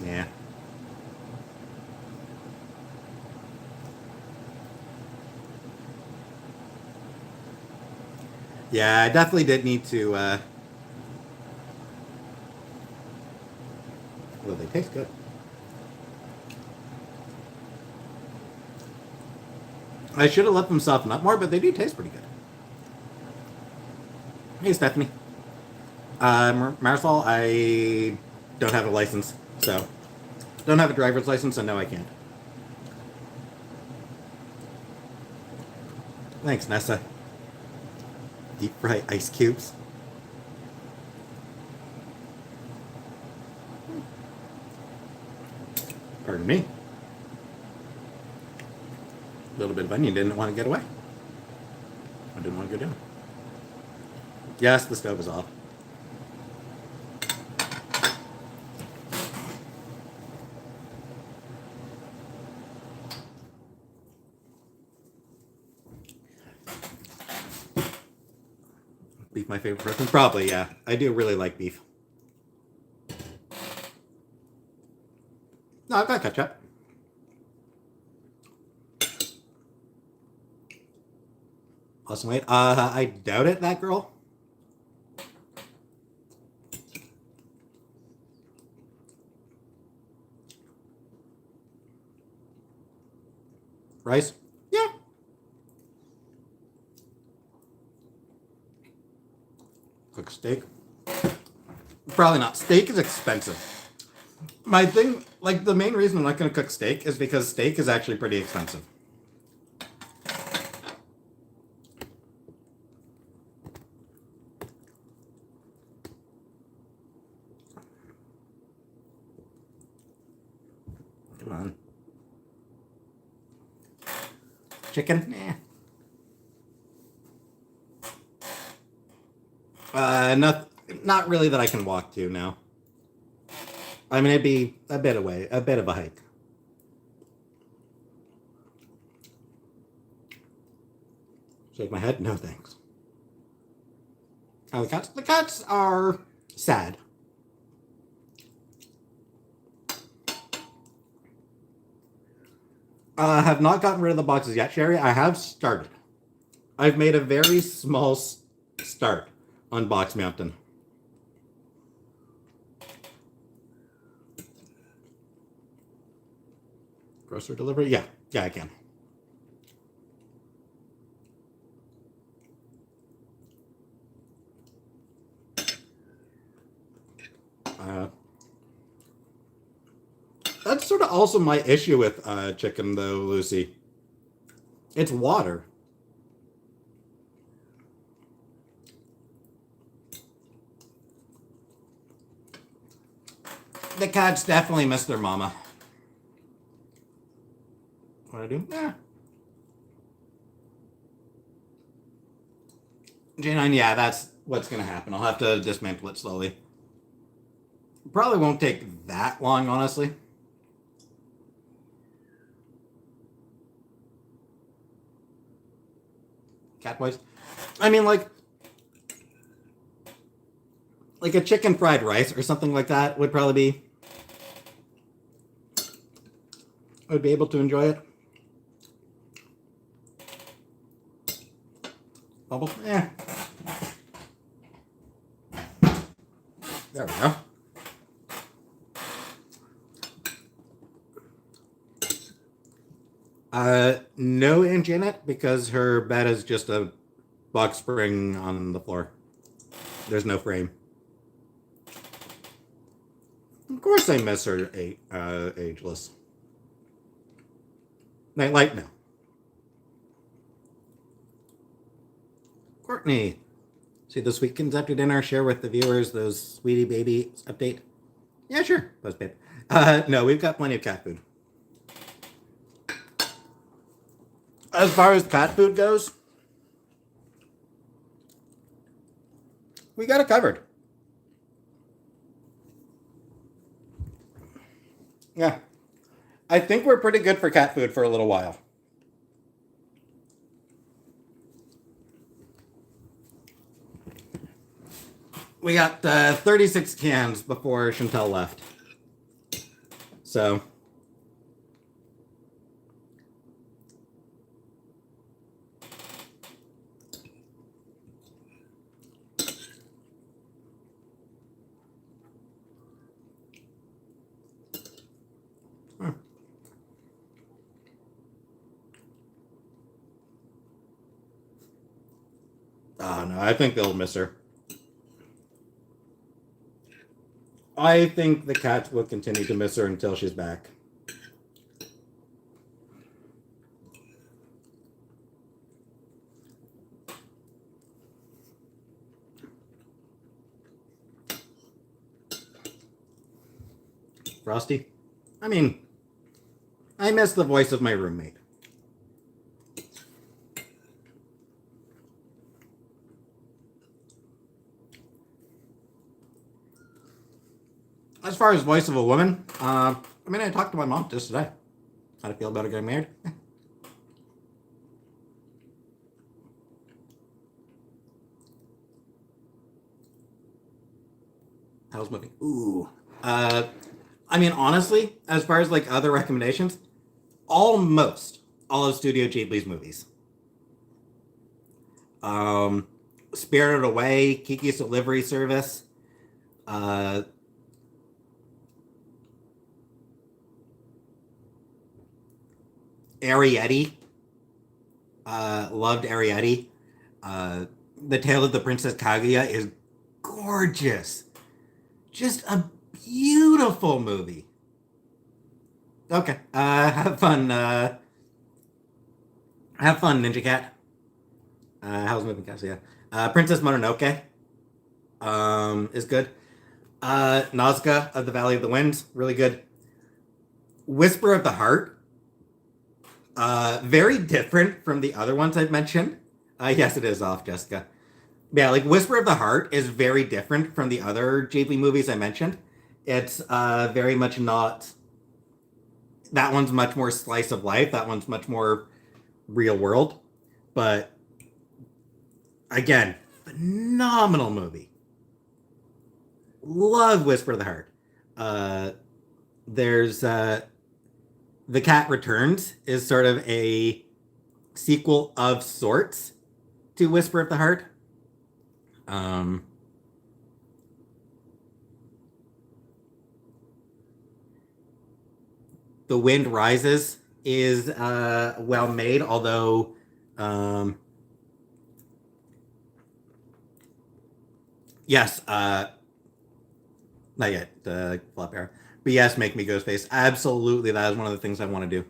Yeah. Yeah, I definitely did need to, well, they taste good. I should have let them soften up more, but they do taste pretty good. Hey, Stephanie. Marisol, I don't have a license, so don't have a driver's license, so no, I can't. Thanks, Nessa. Deep fry ice cubes. Pardon me. A little bit of onion didn't want to get away. I didn't want to go down. Yes, the stove is off. Beef my favorite protein? Probably, yeah. I do really like beef. No, I've got ketchup. Awesome, wait. I doubt it, that girl. Rice? Yeah. Cook steak? Probably not. Steak is expensive. My thing, like, the main reason I'm not going to cook steak is because steak is actually pretty expensive. Come on. Chicken? Not really that I can walk to now. I mean, it'd be a bit of a hike. Shake my head? No thanks. Oh, the cats? The cats are sad. Have not gotten rid of the boxes yet, Sherry. I have started. I've made a very small start on Box Mountain. Grocery delivery? Yeah. Yeah, I can. That's sort of also my issue with chicken, though, Lucy. It's water. The cats definitely miss their mama. What I do? Yeah. J9, yeah, that's what's going to happen. I'll have to dismantle it slowly. Probably won't take that long, honestly. Cat boys. I mean, like a chicken fried rice or something like that would probably be. I would be able to enjoy it. Bubble? Yeah. There we go. No inch in it because her bed is just a box spring on the floor. There's no frame. Of course I miss her ageless. Nightlight, no. Courtney. See this weekend's after dinner, share with the viewers those sweetie baby update? Yeah, sure. Post babe. No, we've got plenty of cat food. As far as cat food goes, we got it covered. Yeah. I think we're pretty good for cat food for a little while. We got 36 cans before Chantel left. So. Oh, no, I think they'll miss her. I think the cats will continue to miss her until she's back. Frosty? I mean, I miss the voice of my roommate. As far as voice of a woman, I mean, I talked to my mom just today. How do I feel about her getting married? How's moving? Ooh. I mean, honestly, as far as like other recommendations, almost all of Studio Ghibli's movies. Spirited Away, Kiki's Delivery Service, Arrietty. Loved Arrietty. The Tale of the Princess Kaguya is gorgeous. Just a beautiful movie. Okay. Have fun. Have fun, Ninja Cat. How's moving, Cassia? Princess Mononoke. Is good. Nazca of the Valley of the Winds, really good. Whisper of the Heart. Very different from the other ones I've mentioned. Yes, it is off, Jessica. Yeah, like Whisper of the Heart is very different from the other Ghibli movies I mentioned. It's very much not. That one's much more slice of life. That one's much more real world. But again, phenomenal movie. Love Whisper of the Heart. There's The Cat Returns is sort of a sequel of sorts to Whisper of the Heart. Um, The Wind Rises is well made, although yes, not yet, flop air. But yes, Make Me Ghostface. Absolutely, that is one of the things I want to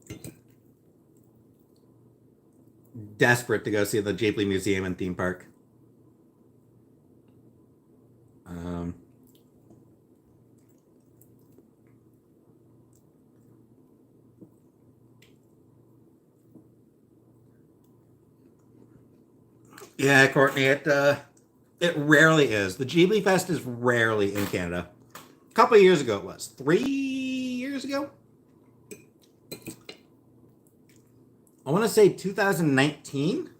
do. Desperate to go see the Ghibli Museum and theme park. Um, yeah, Courtney, it rarely is. The Ghibli Fest is rarely in Canada. A couple of years ago, it was 3 years ago. I want to say 2019.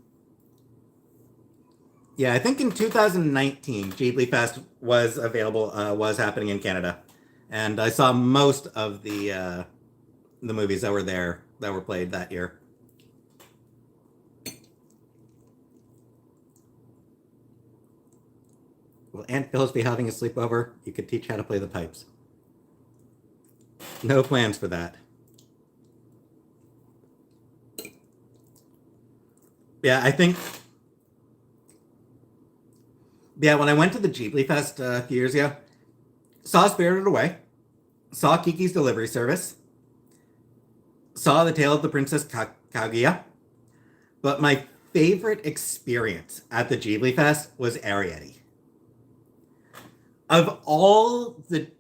Yeah, I think in 2019, Ghibli Fest was available, was happening in Canada, and I saw most of the movies that were there that were played that year. Will Aunt Phyllis be having a sleepover? You could teach how to play the pipes. No plans for that. Yeah, I think. Yeah, when I went to the Ghibli Fest a few years ago, saw Spirited Away, saw Kiki's Delivery Service, saw The Tale of the Princess Kaguya, but my favorite experience at the Ghibli Fest was Arrietty. Of all the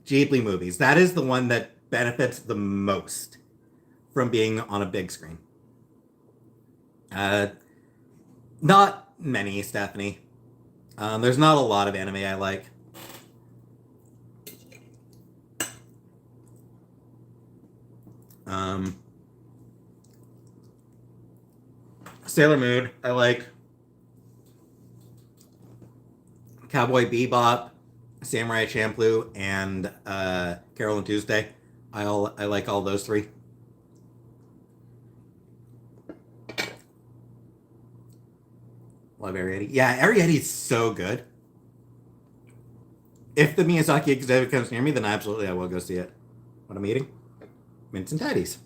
Ghibli movies, that is the one that benefits the most from being on a big screen. Uh, Not many, Stephanie. There's not a lot of anime I like. Um, Sailor Moon, I like. Cowboy Bebop, Samurai Champloo, and Carol and Tuesday. I like all those three. Love Arrietty. Yeah, Arrietty is so good. If the Miyazaki exhibit comes near me, then absolutely I will go see it. What I'm eating? Mince and Tatties.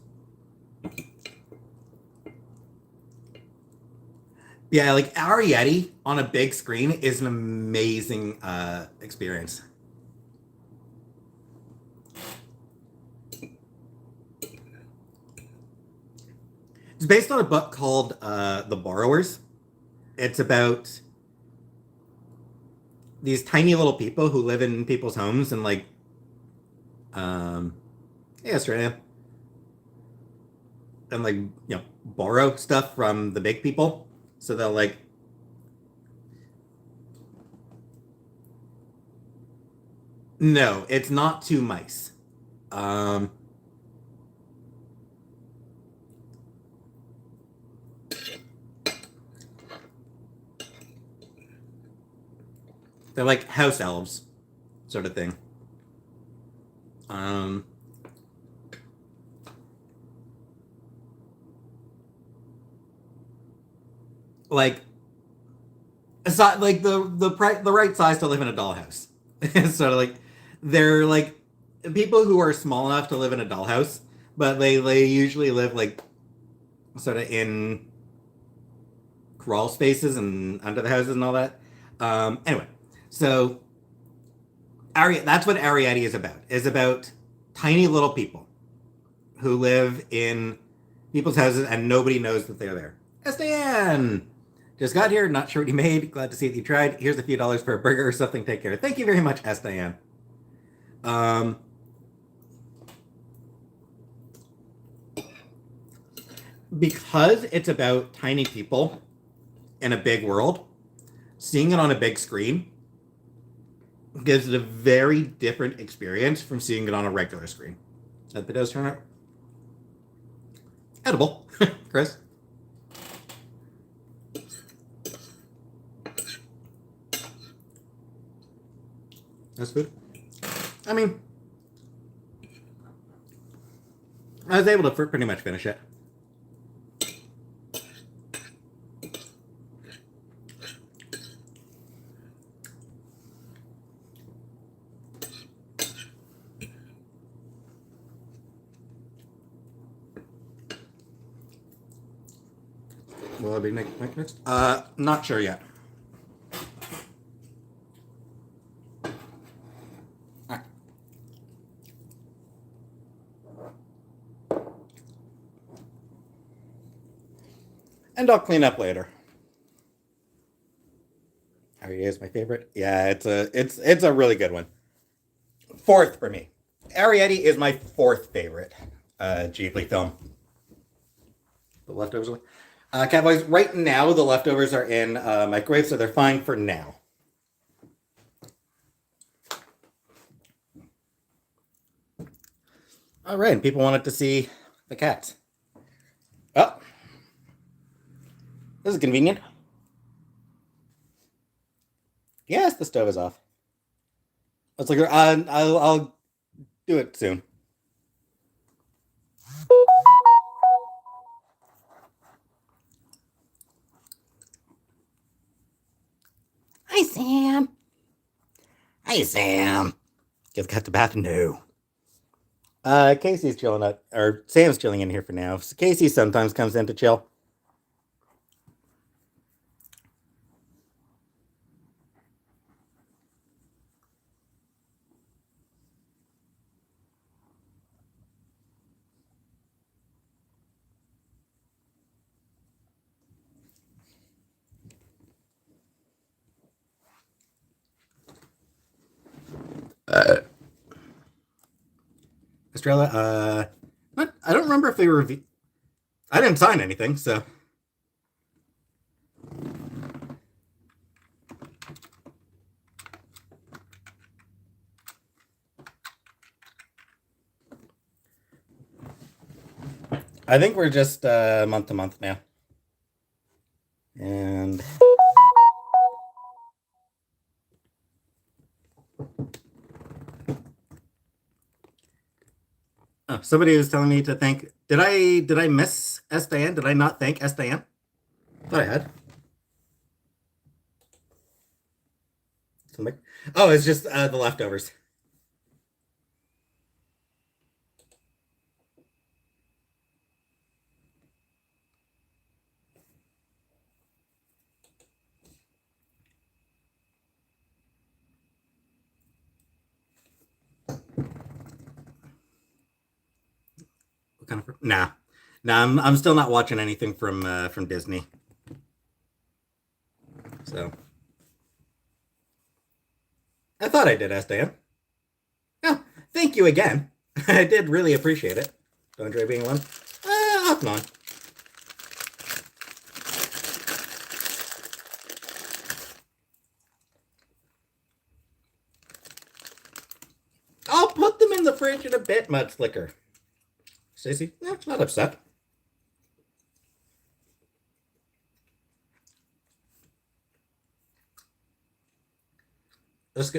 Yeah, like Arrietty on a big screen is an amazing experience. It's based on a book called The Borrowers. It's about these tiny little people who live in people's homes and like hey Australia, and like borrow stuff from the big people. So they'll like no, it's not two mice. Um they're like house elves sort of thing. Um like like the right size to live in a dollhouse. Sort of like they're like people who are small enough to live in a dollhouse, but they usually live like sort of in crawl spaces and under the houses and all that. Anyway, so that's what Arrietty is about. Is about tiny little people who live in people's houses and nobody knows that they're there. Estienne! Just got here, not sure what you made. Glad to see that you tried. Here's a few dollars for a burger or something. Take care. Thank you very much, Estienne. Um, because it's about tiny people in a big world, seeing it on a big screen gives it a very different experience from seeing it on a regular screen. That does turn out edible, Chris. That's good. I mean, I was able to pretty much finish it. Will I be next? Not sure yet. And I'll clean up later. Ariete is my favorite. Yeah, it's a really good one. Fourth for me. Ariete is my fourth favorite Ghibli film. The leftovers. Cowboys. Right now, the leftovers are in microwave, so they're fine for now. All right, and people wanted to see the cats. Oh, this is convenient. Yes, the stove is off. Let's look. I'll do it soon. Hi, Sam. Hi, Sam. Just got the bath. No. Casey's chilling up, or Sam's chilling in here for now. Casey sometimes comes in to chill. Estrella, I don't remember if they were. I didn't sign anything, so. I think we're just month to month now. And. Oh, somebody was telling me to thank. Did I miss S. Diane? Did I not thank S. Diane? Thought I had. Somebody. Oh, it's just the leftovers. What kind of? Nah, nah. I'm still not watching anything from Disney. So I thought I did, S. Diane. Oh, thank you again. I did really appreciate it. Don't enjoy being alone. Off and on. I'll put them in the fridge in a bit, Mud Slicker. Stacey, no, not upset.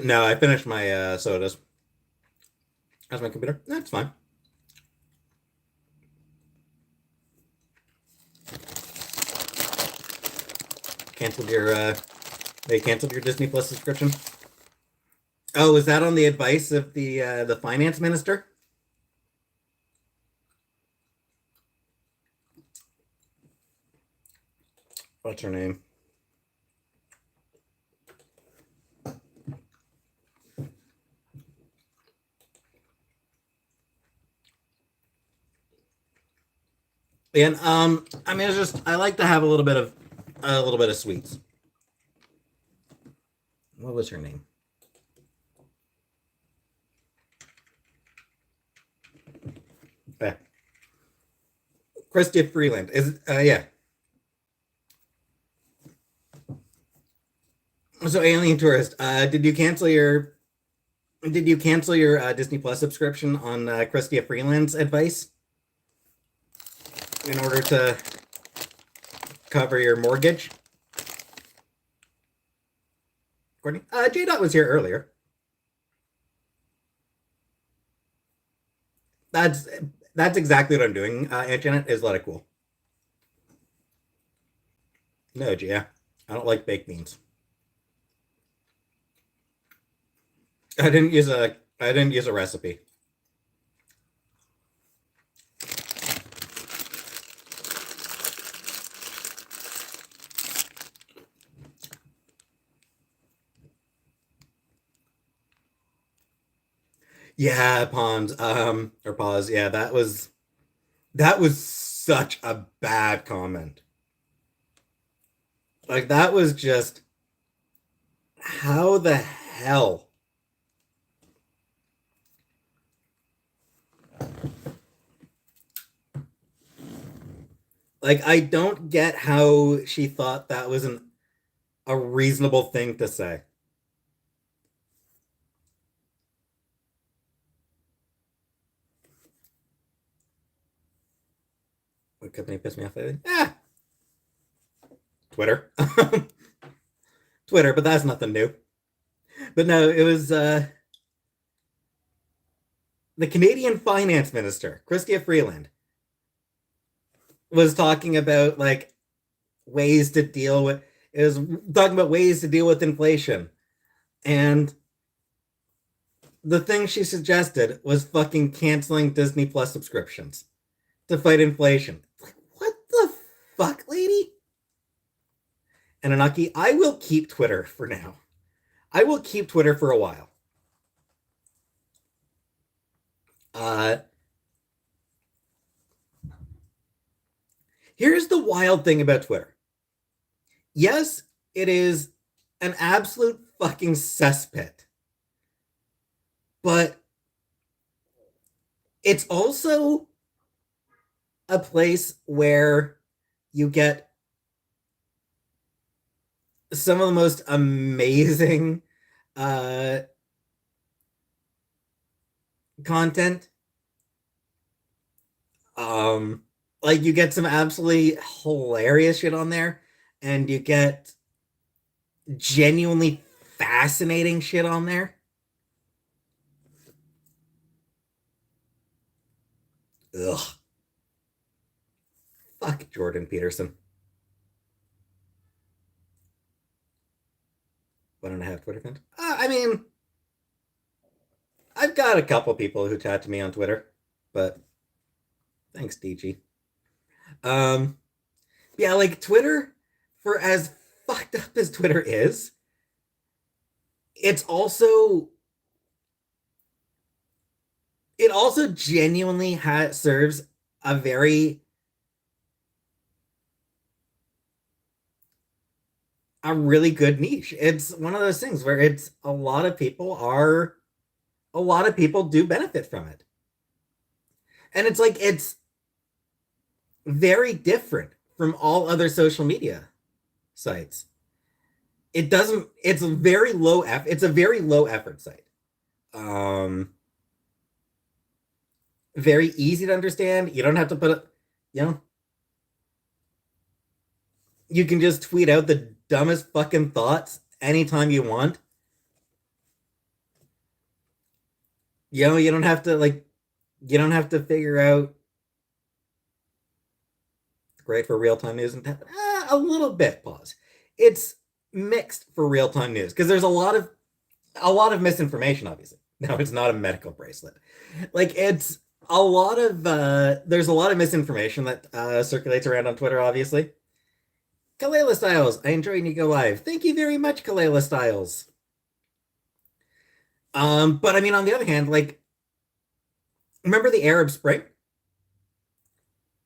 No, I finished my sodas. How's my computer? That's fine. Canceled your they canceled your Disney Plus subscription. Oh, was that on the advice of the finance minister? What's her name? And I mean, it's just I like to have a little bit of sweets. What was her name? Yeah. Christy Freeland is yeah. So Alien Tourist, did you cancel your Disney Plus subscription on Christy Freeland's advice in order to cover your mortgage? Courtney, J Dot was here earlier. That's That's exactly what I'm doing, Aunt Janet, is let it cool. No, Gia. I don't like baked beans. I didn't use a recipe. Yeah, pawns. Or pause. Yeah, that was such a bad comment. Like that was just how the hell? Like I don't get how she thought that was a reasonable thing to say. What company pissed me off lately? Twitter. Twitter, but that's nothing new. But no, it was the Canadian finance minister, Chrystia Freeland, was talking about like ways to deal with it was talking about ways to deal with inflation. And the thing she suggested was fucking canceling Disney Plus subscriptions to fight inflation. Like, what the fuck, lady? And Anaki, I will keep Twitter for now. I will keep Twitter for a while. Uh, Here's the wild thing about Twitter. Yes, it is an absolute fucking cesspit, but it's also a place where you get some of the most amazing uh, content. Like you get some absolutely hilarious shit on there, and you get genuinely fascinating shit on there. Ugh, fuck Jordan Peterson. Why don't I have Twitter fans? I mean, I've got a couple people who chat to me on Twitter, but thanks, DG. Um, yeah, like Twitter, for as fucked up as Twitter is, it's also it also genuinely serves a very a really good niche. It's one of those things where it's a lot of people do benefit from it. And it's like it's very different from all other social media sites. It doesn't it's a very low effort site. Um Very easy to understand. You don't have to put it, you know, you can just tweet out the dumbest fucking thoughts anytime you want. You don't have to like you don't have to figure out great for real time news and a little bit pause. It's mixed for real time news because there's a lot of misinformation. Obviously, now it's not a medical bracelet. Like it's a lot of there's a lot of misinformation that circulates around on Twitter. Obviously, Kalela Styles, I enjoy you go live. Thank you very much, Kalela Styles. But I mean, on the other hand, like remember the Arab Spring?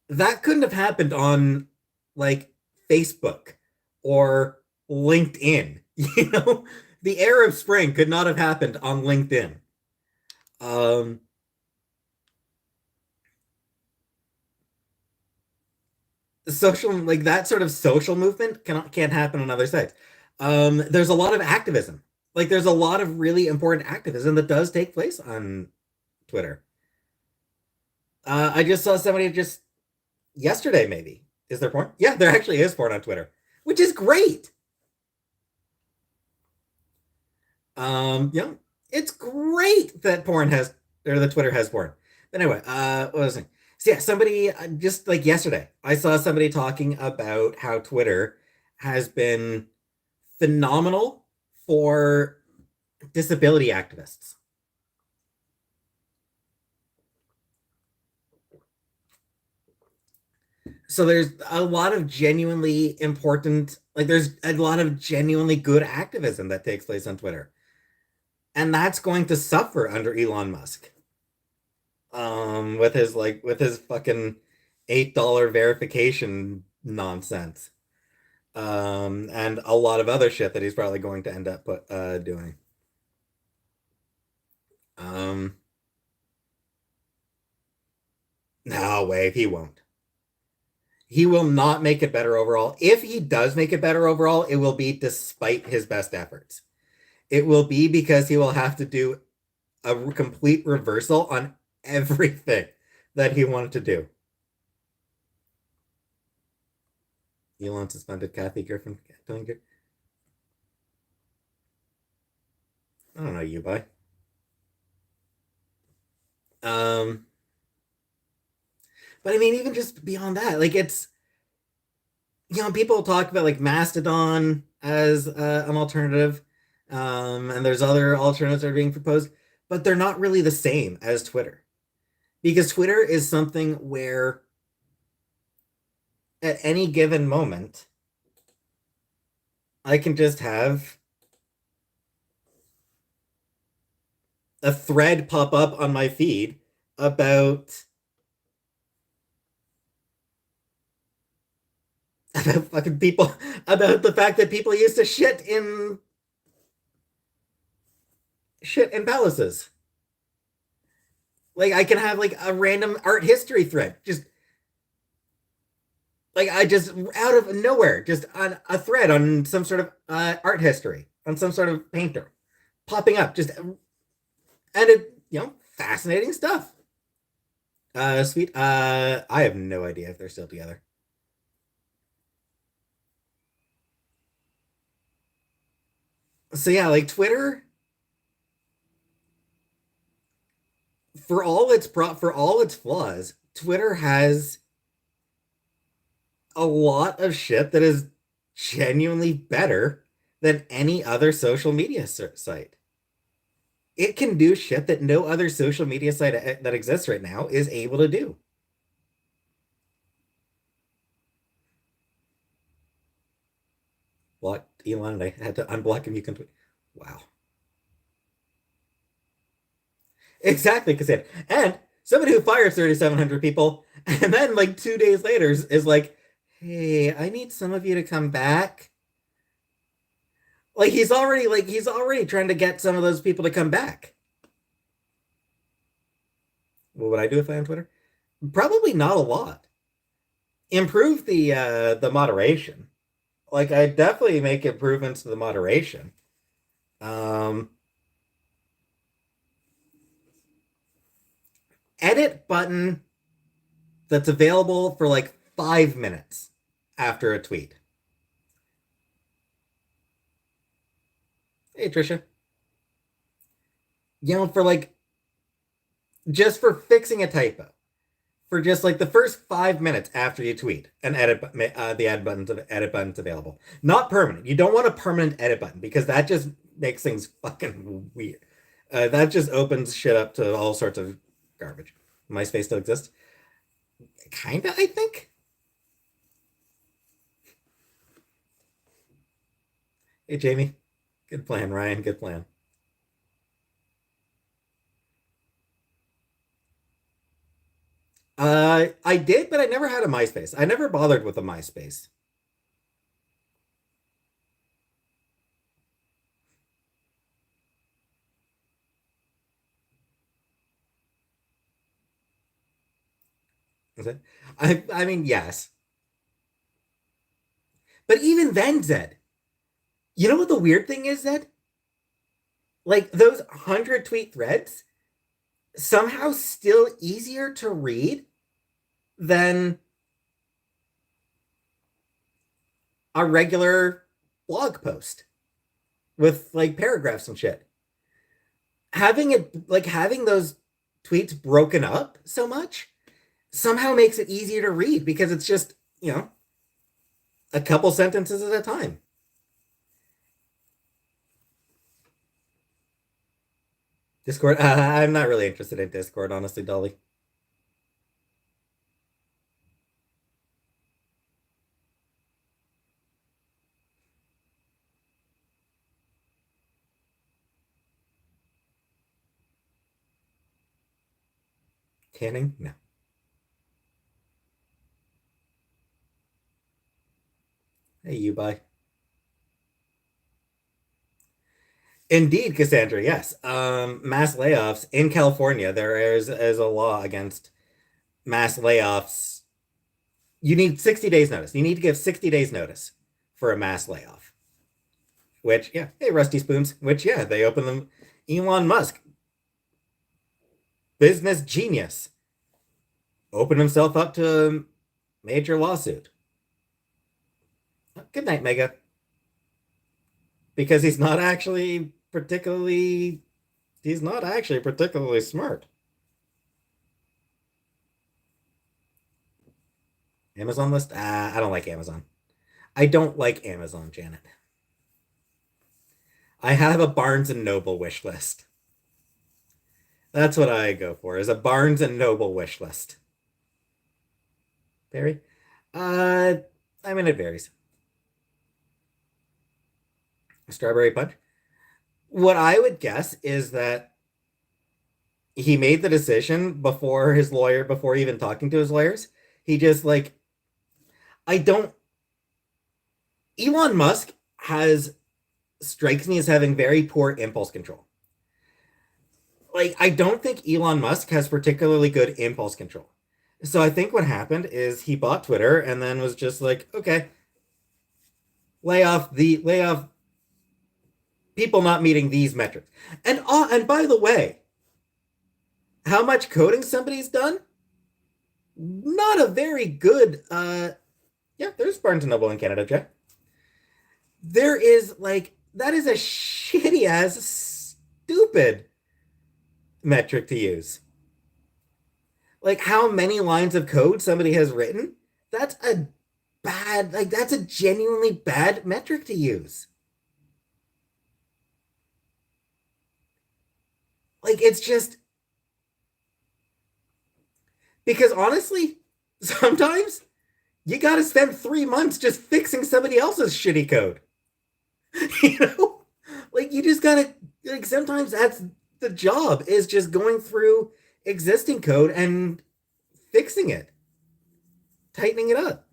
That couldn't have happened on like Facebook or LinkedIn. You know, the Arab Spring could not have happened on LinkedIn. Um, Social like that sort of social movement can't happen on other sites. There's a lot of activism. Like there's a lot of really important activism that does take place on Twitter. I just saw somebody just yesterday, maybe. Is there porn? Yeah, there actually is porn on Twitter, which is great. Yeah, it's great that porn has or the Twitter has porn. But anyway, what was I saying? So yeah, somebody just like yesterday, I saw somebody talking about how Twitter has been phenomenal for disability activists. So there's a lot of genuinely important, like there's a lot of genuinely good activism that takes place on Twitter. And that's going to suffer under Elon Musk. With his fucking $8 verification nonsense. And a lot of other shit that he's probably going to end up doing. Um, no way, he won't. He will not make it better overall. If he does make it better overall, it will be despite his best efforts. It will be because he will have to do a complete reversal on everything that he wanted to do. Elon suspended Kathy Griffin. I don't know you by. Um, but I mean, even just beyond that, like it's people talk about like Mastodon as an alternative, and there's other alternatives that are being proposed, but they're not really the same as Twitter because Twitter is something where at any given moment I can just have a thread pop up on my feed about fucking people about the fact that people used to shit in palaces. Like I can have like a random art history thread, just like I just out of nowhere, just on a thread on some sort of art history, on some sort of painter, popping up, just and it fascinating stuff. Sweet. I have no idea if they're still together. So yeah, like Twitter, for all its flaws, Twitter has a lot of shit that is genuinely better than any other social media site. It can do shit that no other social media site that exists right now is able to do. Blocked Elon and I had to unblock him. You can, wow, exactly. Because and somebody who fires 3,700 people and then like 2 days later is like, hey, I need some of you to come back. He's already trying to get some of those people to come back. What would I do if I on Twitter? Probably not a lot. Improve the moderation. Like I definitely make improvements to the moderation. Um, Edit button that's available for like 5 minutes after a tweet. Hey Trisha, for like just for fixing a typo, for just like the first 5 minutes after you tweet, an edit buttons available. Not permanent. You don't want a permanent edit button because that just makes things fucking weird. That just opens shit up to all sorts of garbage. MySpace still exists, kinda. I think. Hey Jamie, good plan. Ryan, good plan. I did, but I never had a MySpace. I never bothered with a MySpace. Is it? I mean, yes. But even then, Zed, you know what the weird thing is, Zed? Like those 100 tweet threads somehow still easier to read than a regular blog post with like paragraphs and shit. Having those tweets broken up so much somehow makes it easier to read because it's just, you know, a couple sentences at a time. Discord, I'm not really interested in Discord, honestly, Dolly. Canning? No. Hey, you bye. Indeed, Cassandra, yes. Mass layoffs in California. There is a law against mass layoffs. You need 60 days notice. You need to give 60 days notice for a mass layoff. Which, yeah, hey, Rusty Spoons, which, yeah, they open them. Elon Musk, business genius, opened himself up to a major lawsuit. Good night, Mega. Because he's not actually particularly smart. Amazon list? I don't like Amazon. I don't like Amazon, Janet. I have a Barnes and Noble wish list. That's what I go for, is a Barnes and Noble wish list. Barry? Uh, I mean, it varies. Strawberry punch? What I would guess is that he made the decision before even talking to his lawyers. He just like, I don't, Elon Musk has, strikes me as having very poor impulse control. Like, I don't think Elon Musk has particularly good impulse control. So I think what happened is he bought Twitter and then was just like, okay, lay off people not meeting these metrics. And by the way, how much coding somebody's done? Not a very good yeah, there's Barnes and Noble in Canada, Jack. There is like, that is a shitty ass stupid metric to use. Like how many lines of code somebody has written, that's a that's a genuinely bad metric to use. Like it's just, because honestly, sometimes you got to spend 3 months just fixing somebody else's shitty code. You know, like you just gotta, like sometimes that's the job, is just going through existing code and fixing it, tightening it up.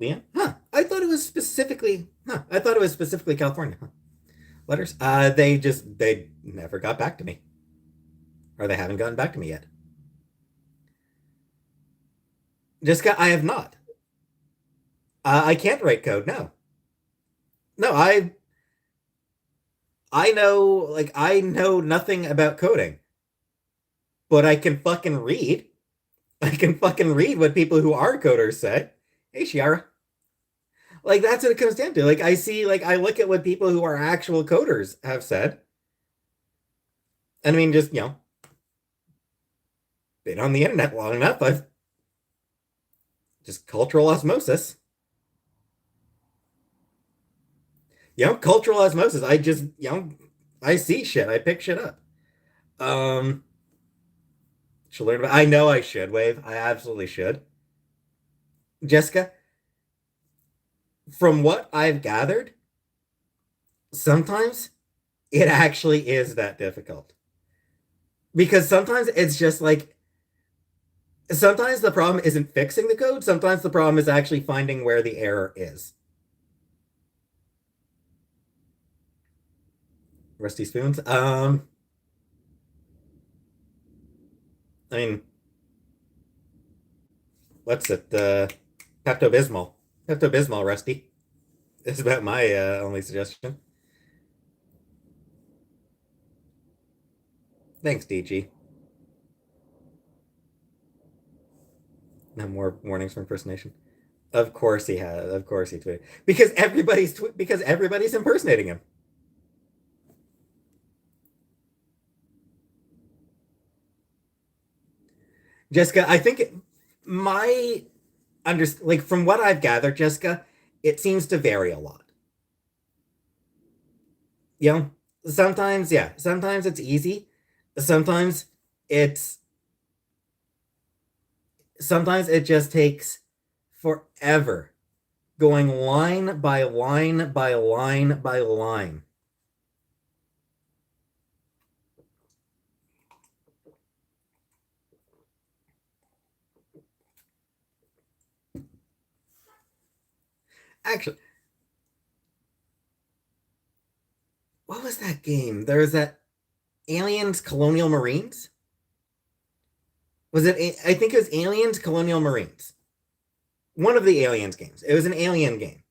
Yeah, huh? I thought it was specifically California. Huh? Letters. They never got back to me, or they haven't gotten back to me yet. I have not. I can't write code. No, no. I know nothing about coding, but I can fucking read. I can fucking read what people who are coders say. Hey, Shiara. Like that's what it comes down to. Like I look at what people who are actual coders have said. And I mean, just, been on the internet long enough. I've just cultural osmosis. Cultural osmosis. I just, I see shit. I pick shit up. Um, should learn about, I know I should, Wave. I absolutely should. Jessica, from what I've gathered, sometimes it actually is that difficult. Because sometimes it's just like, sometimes the problem isn't fixing the code. Sometimes the problem is actually finding where the error is. Rusty spoons. I mean, what's it? Pepto Bismol. Pepto Bismol, Rusty. Is about my only suggestion. Thanks, DG. No more warnings for impersonation. Of course he has. Of course he tweeted, because everybody's impersonating him. Jessica, I think my like from what I've gathered, Jessica, it seems to vary a lot. You know, sometimes, yeah, sometimes it's easy. Sometimes it's sometimes it just takes forever going line by line by line by line. Actually, what was that game? There was that Aliens Colonial Marines. Was it? I think it was Aliens Colonial Marines. One of the Aliens games. It was an alien game.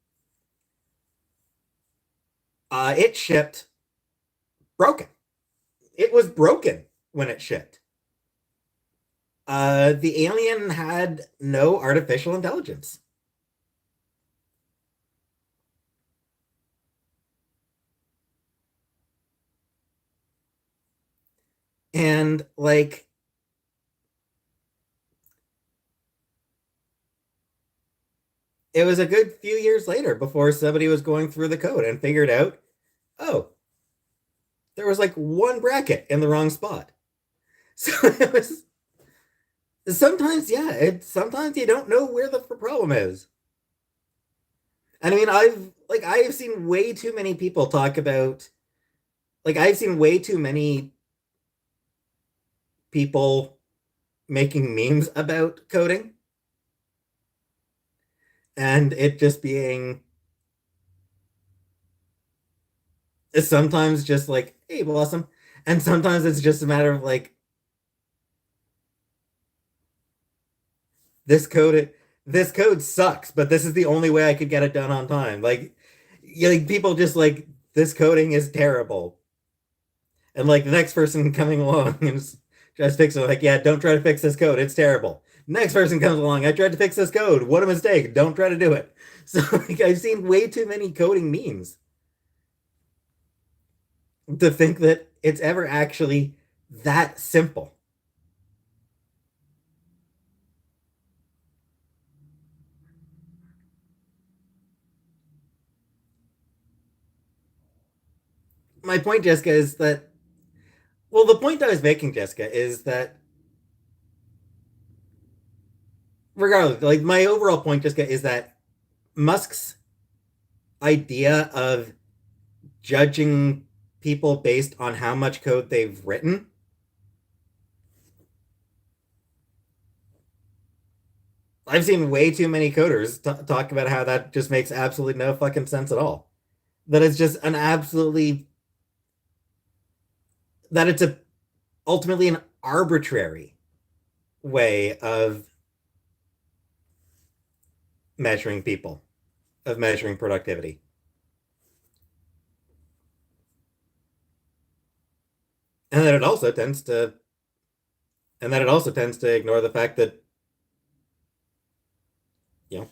It shipped broken. It was broken when it shipped. The alien had no artificial intelligence. And like it was a good few years later before somebody was going through the code and figured out, oh, there was like one bracket in the wrong spot. So it was sometimes, yeah, it sometimes you don't know where the problem is. And I mean, I've seen way too many people talk about I've seen way too many people making memes about coding and it just being sometimes just like, hey, Blossom. And sometimes it's just a matter of like, this code this code sucks, but this is the only way I could get it done on time. Like, like people just like this coding is terrible. And like the next person coming along and tries to fix it, like, yeah, don't try to fix this code. It's terrible. Next person comes along, I tried to fix this code. What a mistake. Don't try to do it. So like I've seen way too many coding memes to think that it's ever actually that simple. My point, Jessica, is that well, the point I was making, Jessica, is that regardless, like my overall point, Jessica, is that Musk's idea of judging people based on how much code they've written. I've seen way too many coders talk about how that just makes absolutely no fucking sense at all. That it's just an absolutely that it's a ultimately an arbitrary way of measuring people, of measuring productivity. And then it also tends to ignore the fact that, you know,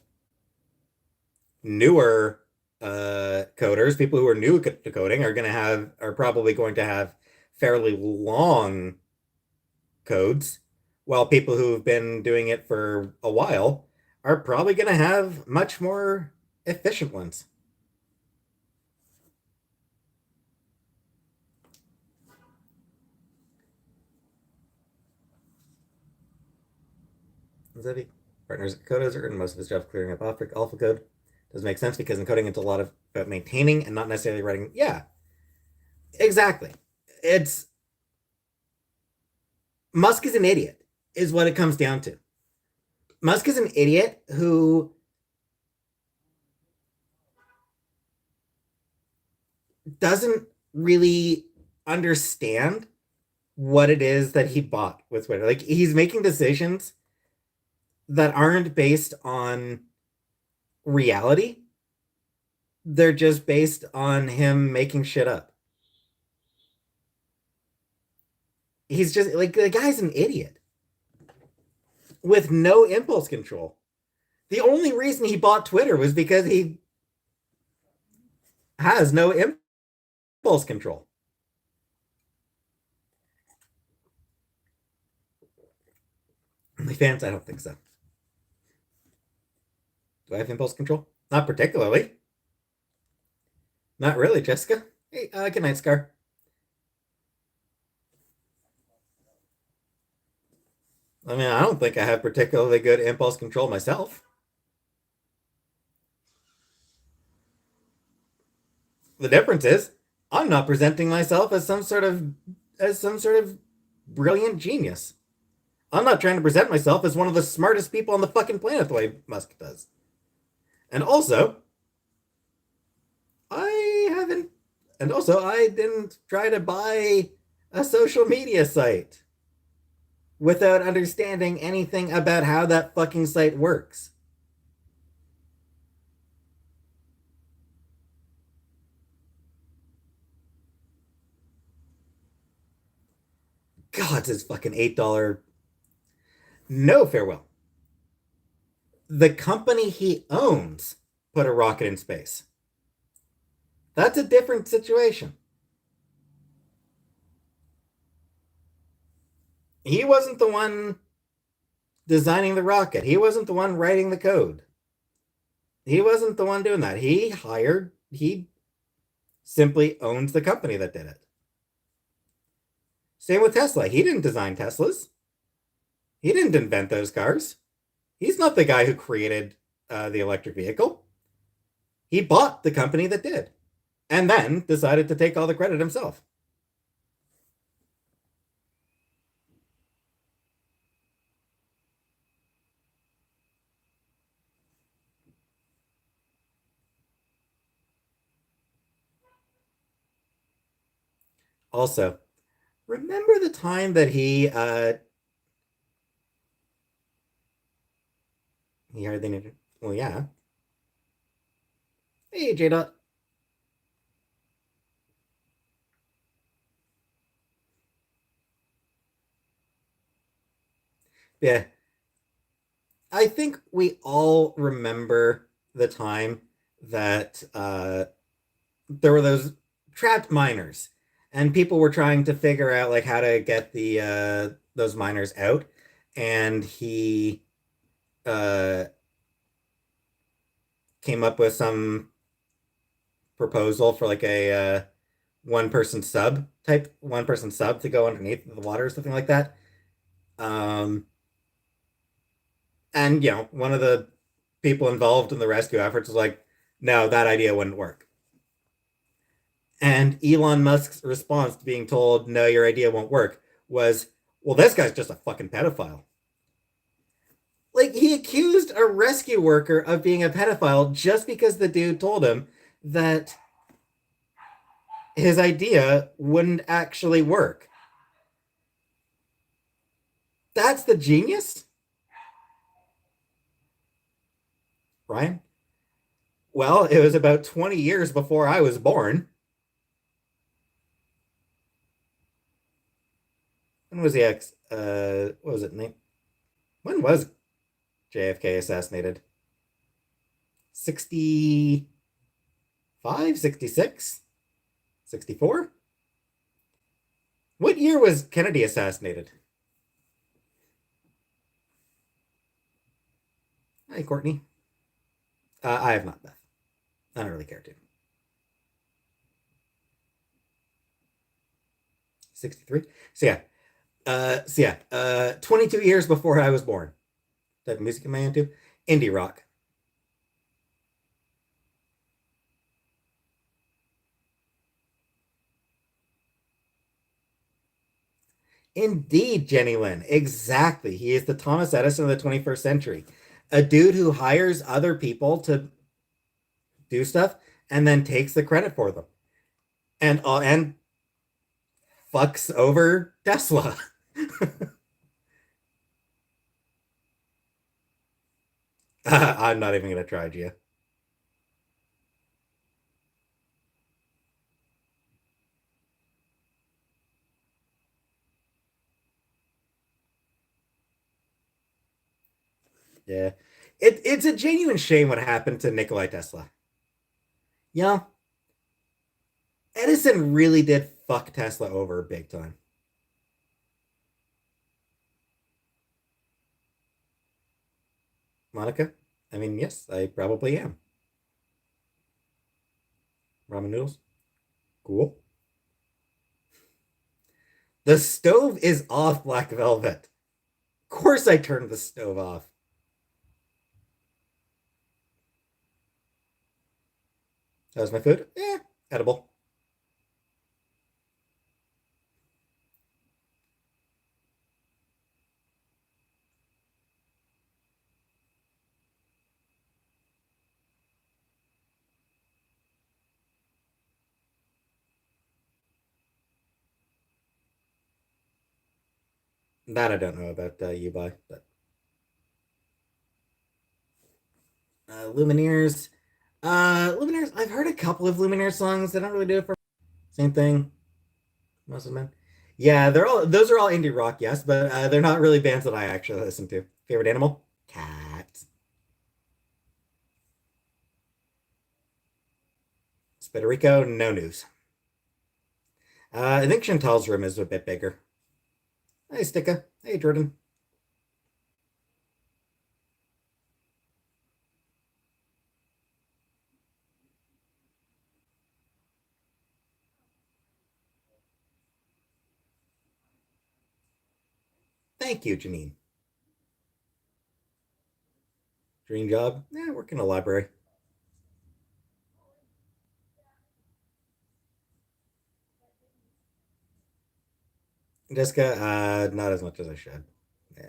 newer coders, people who are new to coding are probably going to have fairly long codes, while people who've been doing it for a while are probably going to have much more efficient ones. Zevi partners coders are in most of his job clearing up alpha code. Does make sense because encoding into a lot of maintaining and not necessarily writing. Yeah, exactly. It's Musk is an idiot, is what it comes down to. Musk is an idiot who doesn't really understand what it is that he bought with Twitter. Like he's making decisions that aren't based on reality. They're just based on him making shit up. He's just like the guy's an idiot with no impulse control. The only reason he bought Twitter was because he has no impulse control. My fans, I don't think so. Do I have impulse control? Not particularly. Not really, Jessica. Hey, good night, Scar. I mean, I don't think I have particularly good impulse control myself. The difference is I'm not presenting myself as some sort of brilliant genius. I'm not trying to present myself as one of the smartest people on the fucking planet the way Musk does. And also, I haven't and also I didn't try to buy a social media site without understanding anything about how that fucking site works. God, it's his fucking $8. No farewell. The company he owns put a rocket in space. That's a different situation. He wasn't the one designing the rocket. He wasn't the one writing the code. He wasn't the one doing that. He simply owns the company that did it. Same with Tesla. He didn't design Teslas. He didn't invent those cars. He's not the guy who created the electric vehicle. He bought the company that did, and then decided to take all the credit himself. Also, remember the time that he hardly needed. Well, yeah. Hey, J Dot. Yeah, I think we all remember the time that there were those trapped miners, and people were trying to figure out like how to get the those miners out, and he uh, came up with some proposal for like a one person sub to go underneath the water or something like that. Um, and one of the people involved in the rescue efforts was like, no, that idea wouldn't work. And Elon Musk's response to being told, no, your idea won't work was, well, this guy's just a fucking pedophile. Like, he accused a rescue worker of being a pedophile just because the dude told him that his idea wouldn't actually work. That's the genius, Ryan. Well, it was about 20 years before I was born. When was the X? What was it? When was JFK assassinated? 65, 66, 64. What year was Kennedy assassinated? Hi, Courtney. I have not, Beth. I don't really care to. 63. So yeah, 22 years before I was born. What type of music am I into? Indie rock. Indeed, Jenny Lynn. Exactly. He is the Thomas Edison of the 21st century. A dude who hires other people to do stuff and then takes the credit for them. And fucks over Tesla. I'm not even gonna try, Gia. Yeah. It's a genuine shame what happened to Nikolai Tesla. Yeah, Edison really did fuck Tesla over big time. Monica? I mean, yes, I probably am. Ramen noodles? Cool. The stove is off, Black Velvet. Of course I turned the stove off. That was my food? Edible. That I don't know about you by, but Lumineers. Lumineers, I've heard a couple of Lumineers songs. They don't really do it for same thing. Most of them. Yeah, those are all indie rock, yes, but they're not really bands that I actually listen to. Favorite animal? Cats. Spiterico, no news. I think Chantal's room is a bit bigger. Hey, Sticka. Hey, Jordan. Thank you, Janine. Dream job? Work in a library. Jessica, not as much as I should. Yeah.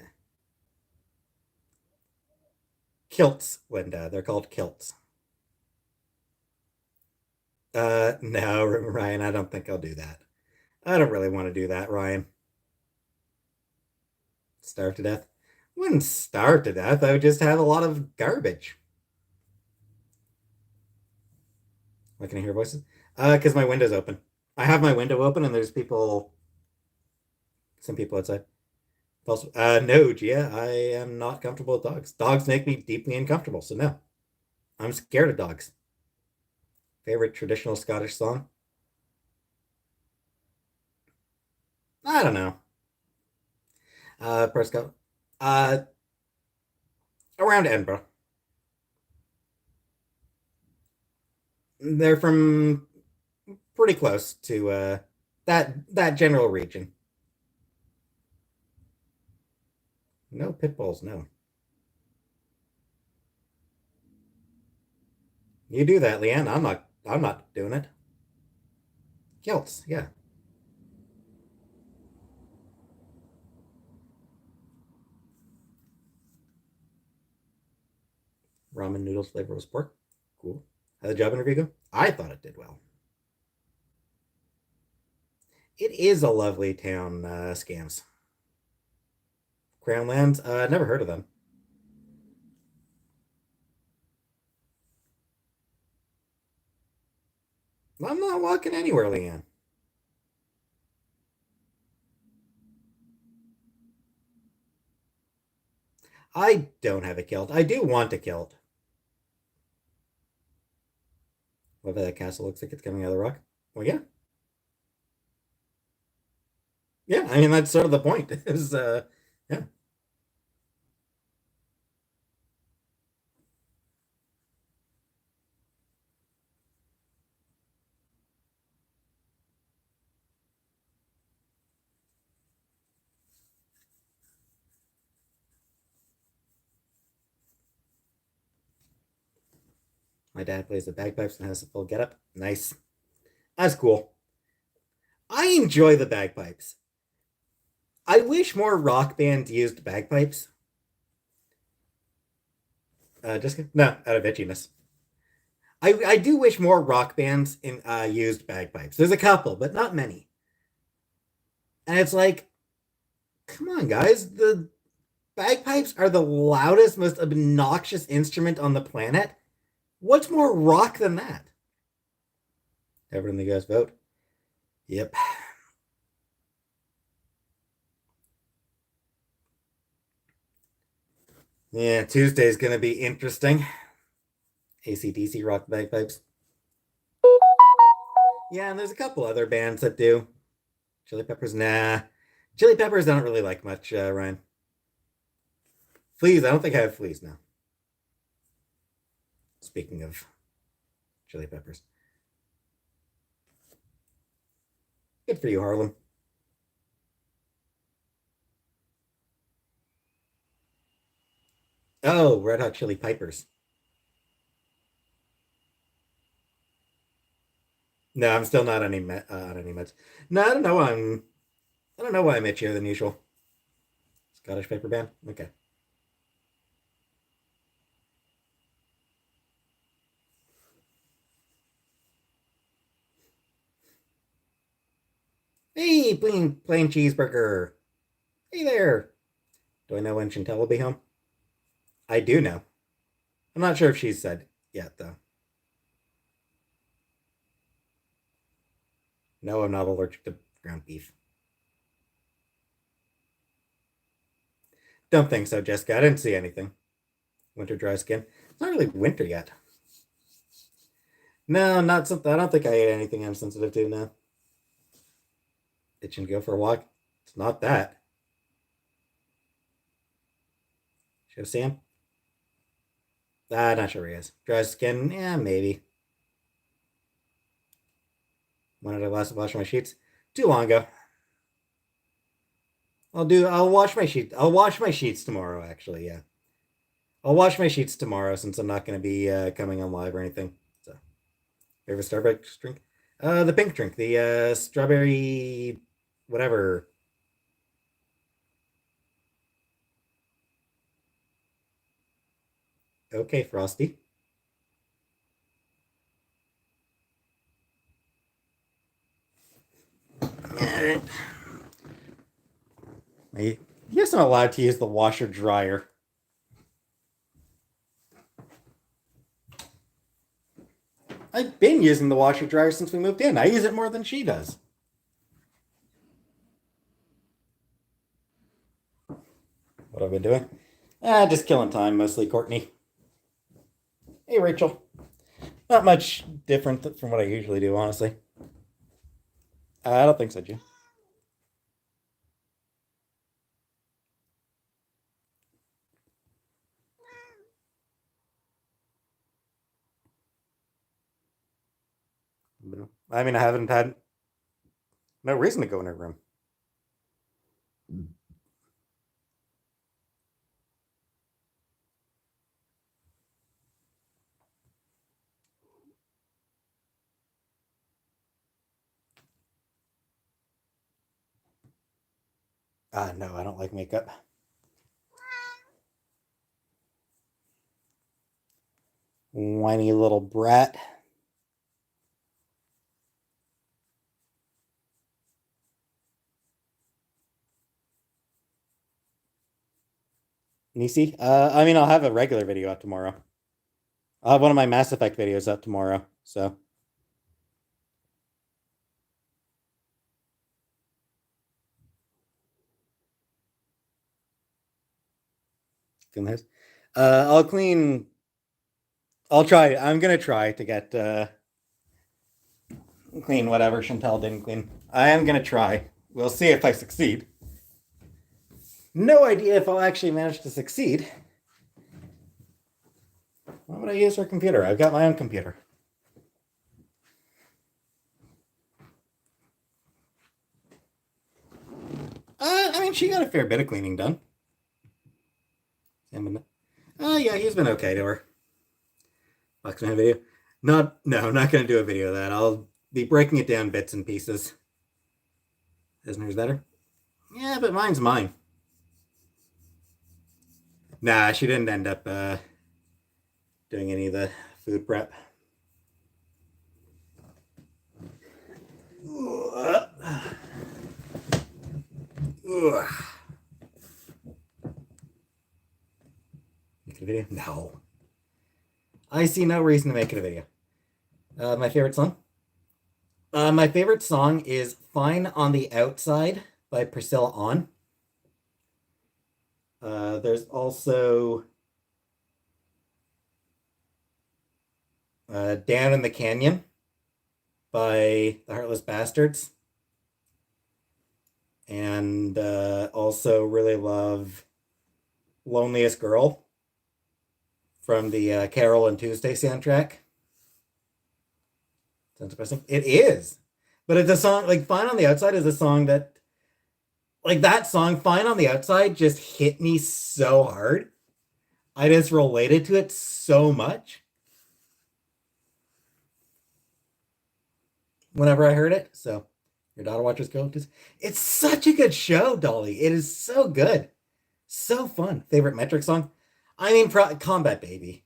Kilts, Linda. They're called kilts. No, Ryan, I don't think I'll do that. I don't really want to do that, Ryan. Starve to death? Wouldn't starve to death. I would just have a lot of garbage. Why can I hear voices? Because my window's open. I have my window open and there's some people outside. Also, no, Gia, I am not comfortable with dogs. Dogs make me deeply uncomfortable, so no. I'm scared of dogs. Favorite traditional Scottish song? I don't know. Prescott. Uh, Around Edinburgh. They're from pretty close to that general region. No pit bulls, no. You do that, Leanne. I'm not doing it. Kilts, yeah. Ramen noodles flavor was pork. Cool. How did the job interview go? I thought it did well. It is a lovely town, scams. Crown Lands, never heard of them. I'm not walking anywhere, Leanne. I don't have a kilt. I do want a kilt. Whether that castle looks like it's coming out of the rock. Well, yeah. Yeah, I mean, that's sort of the point. Is yeah. My dad plays the bagpipes and has a full getup. Nice. That's cool. I enjoy the bagpipes. I wish more rock bands used bagpipes. Just no, out of itchiness. I do wish more rock bands used bagpipes. There's a couple, but not many. And it's like, come on, guys. The bagpipes are the loudest, most obnoxious instrument on the planet. What's more rock than that? Everyone, the guys vote. Yep. Yeah, Tuesday's gonna be interesting. ACDC rock bagpipes. Yeah, and there's a couple other bands that do. Chili Peppers, nah. Chili Peppers, I don't really like much, Ryan. Fleas, I don't think I have fleas now. Speaking of chili peppers. Good for you, Harlem. Oh, Red Hot Chili Pipers. No, I'm still not on any meds. No, I don't know. I don't know why I'm itchier than usual. Scottish paper band. Okay. Hey, plain cheeseburger. Hey there. Do I know when Chantel will be home? I do know. I'm not sure if she's said yet though. No, I'm not allergic to ground beef. Don't think so, Jessica. I didn't see anything. Winter dry skin. It's not really winter yet. No, not something. I don't think I ate anything I'm sensitive to now. Itching to go for a walk. It's not that. Show Sam. Not sure he is. Dry skin. Yeah, maybe. When did I last wash my sheets? Too long ago. I'll wash my sheets. I'll wash my sheets tomorrow, actually, yeah. I'll wash my sheets tomorrow since I'm not going to be coming on live or anything. So, favorite Starbucks drink? The pink drink, the strawberry, whatever. Okay, Frosty. You're not allowed to use the washer dryer. I've been using the washer dryer since we moved in. I use it more than she does. What have I been doing? Just killing time, mostly, Courtney. Hey, Rachel. Not much different from what I usually do, honestly. I don't think so, Jim. I mean, I haven't had no reason to go in her room. No, I don't like makeup. Whiny little brat. Nisi? I mean, I'll have a regular video out tomorrow. I'll have one of my Mass Effect videos out tomorrow, so. I'll clean. I'll try. I'm gonna try to get clean whatever Chantel didn't clean. I am gonna try. We'll see if I succeed. No idea if I'll actually manage to succeed. Why would I use her computer? I've got my own computer. I mean, she got a fair bit of cleaning done. Yeah, he's been okay to her. Boxman video. No, I'm not gonna do a video of that. I'll be breaking it down bits and pieces. Isn't yours better? Yeah, but mine's mine. Nah, she didn't end up doing any of the food prep. Make it a video? No. I see no reason to make it a video. My favorite song? My favorite song is Fine on the Outside by Priscilla On. There's also Down in the Canyon by the Heartless Bastards. And also really love Loneliest Girl from the Carol and Tuesday soundtrack. Sounds depressing. It is, but it's a song like "Fine on the Outside" is a song that like that song "Fine on the Outside" just hit me so hard. I just related to it so much whenever I heard it. So your daughter watches Go. It's such a good show, Dolly. It is so good. So fun. Favorite metric song? I mean, Combat Baby.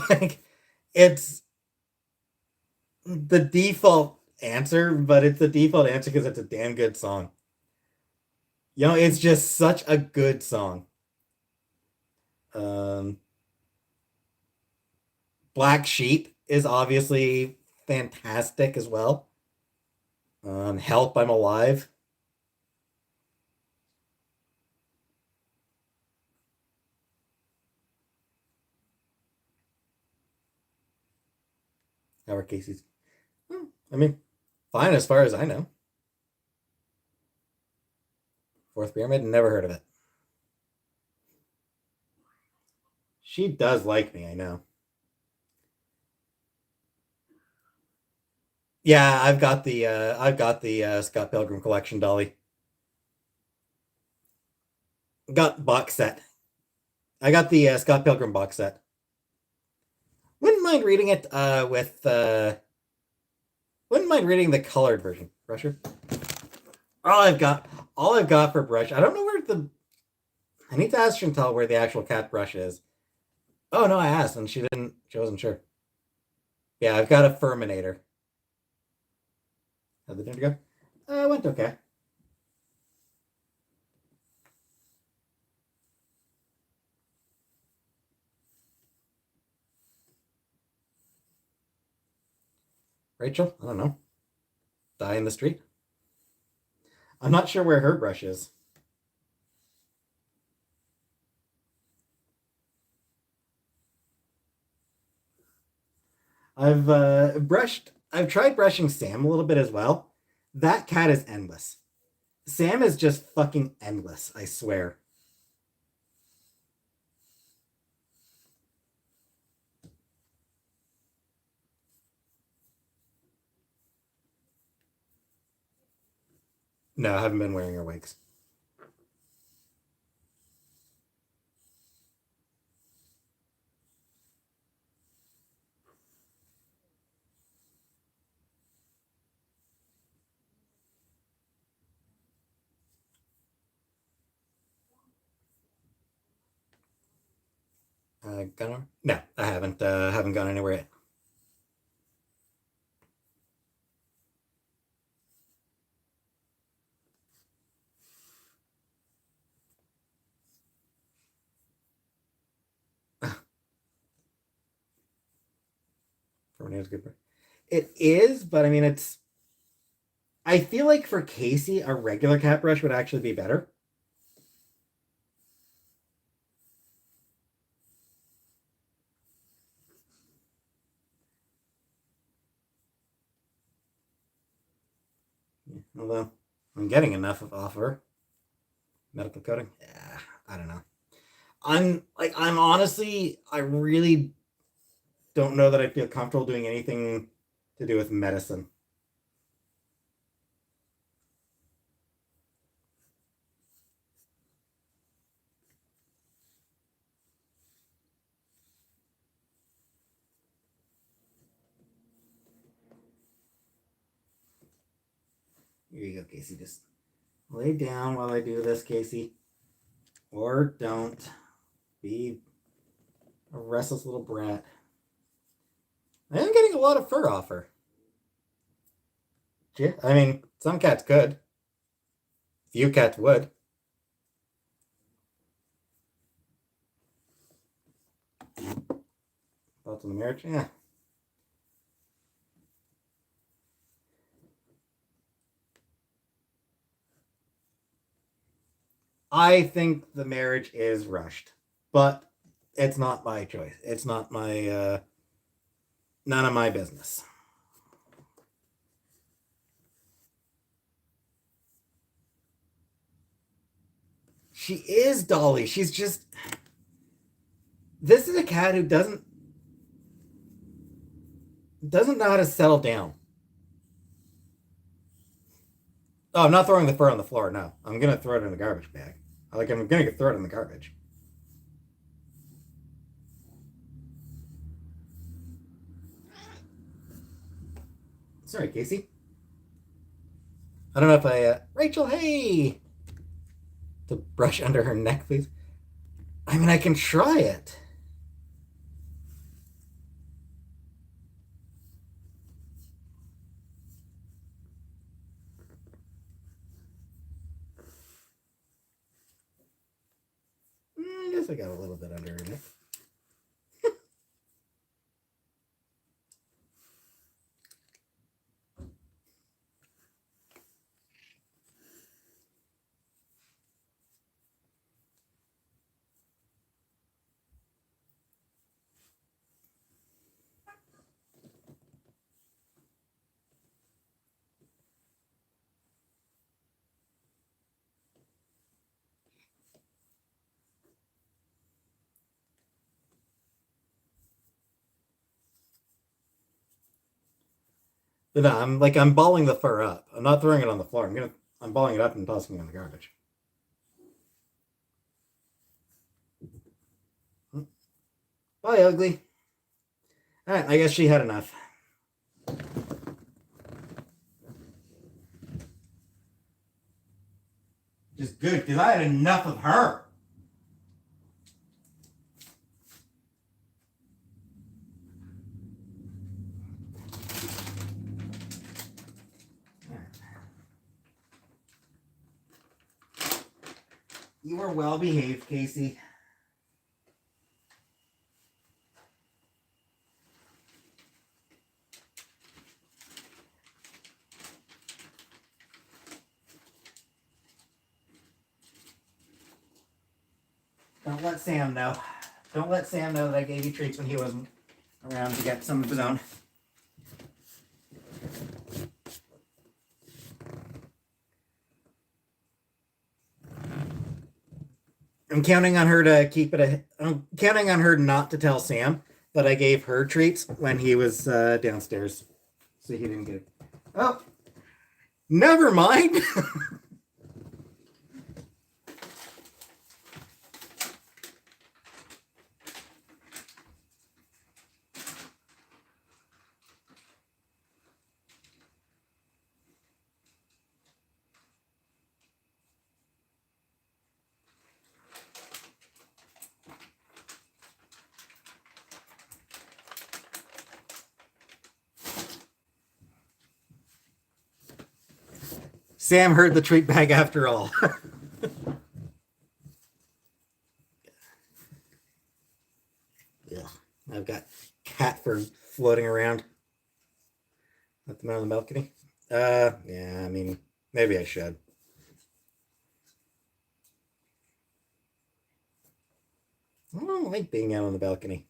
Like, it's the default answer, but it's the default answer because it's a damn good song. You know, it's just such a good song. Um, Black Sheep is obviously fantastic as well. Help, I'm Alive. Howard Casey's. I mean, fine as far as I know. Fourth Pyramid, never heard of it. She does like me, I know. Yeah, I've got the Scott Pilgrim collection, Dolly. Got box set. I got the Scott Pilgrim box set. Wouldn't mind reading it with wouldn't mind reading the colored version. Brusher. All I've got all I've got for brush. I don't know where the I need to ask Chantal where the actual cat brush is. Oh no, I asked and she wasn't sure. Yeah, I've got a Furminator. How'd the dinner go? Went okay. Rachel, I don't know. Die in the street. I'm not sure where her brush is. I've tried brushing Sam a little bit as well. That cat is endless. Sam is just fucking endless, I swear. No, I haven't been wearing her wigs. Gone? No, I haven't. Haven't gone anywhere yet. Fernand's good. It is, but I mean, it's. I feel like for Casey, a regular cat brush would actually be better. Yeah, although I'm getting enough of off her medical coding. Yeah, I don't know. I'm honestly, I really don't know that I feel comfortable doing anything to do with medicine. Here you go, Casey. Just lay down while I do this, Casey. Or don't be a restless little brat. I am getting a lot of fur off her. Yeah, I mean, some cats could. Few cats would. Thoughts on the marriage? Yeah. I think the marriage is rushed, but it's not my choice. It's not my none of my business. She is Dolly. She's just This is a cat who doesn't know how to settle down. Oh, I'm not throwing the fur on the floor. No, I'm gonna throw it in the garbage bag. I'm gonna throw it in the garbage. Sorry, Casey. I don't know if Rachel, hey, to brush under her neck, please. I mean, I can try it. I guess I got a little bit under her neck. But no, I'm balling the fur up. I'm not throwing it on the floor. I'm balling it up and tossing it in the garbage. Bye, ugly. All right, I guess she had enough. Just good, because I had enough of her. You were well behaved, Casey. Don't let Sam know. Don't let Sam know that I gave you treats when he wasn't around to get some of his own. I'm counting on her to keep it. I'm counting on her not to tell Sam that I gave her treats when he was downstairs, so he didn't get it. Oh, never mind. Sam heard the treat bag after all. Yeah, I've got cat fur floating around. Let them out on the balcony. Yeah, I mean, maybe I should. I don't like being out on the balcony.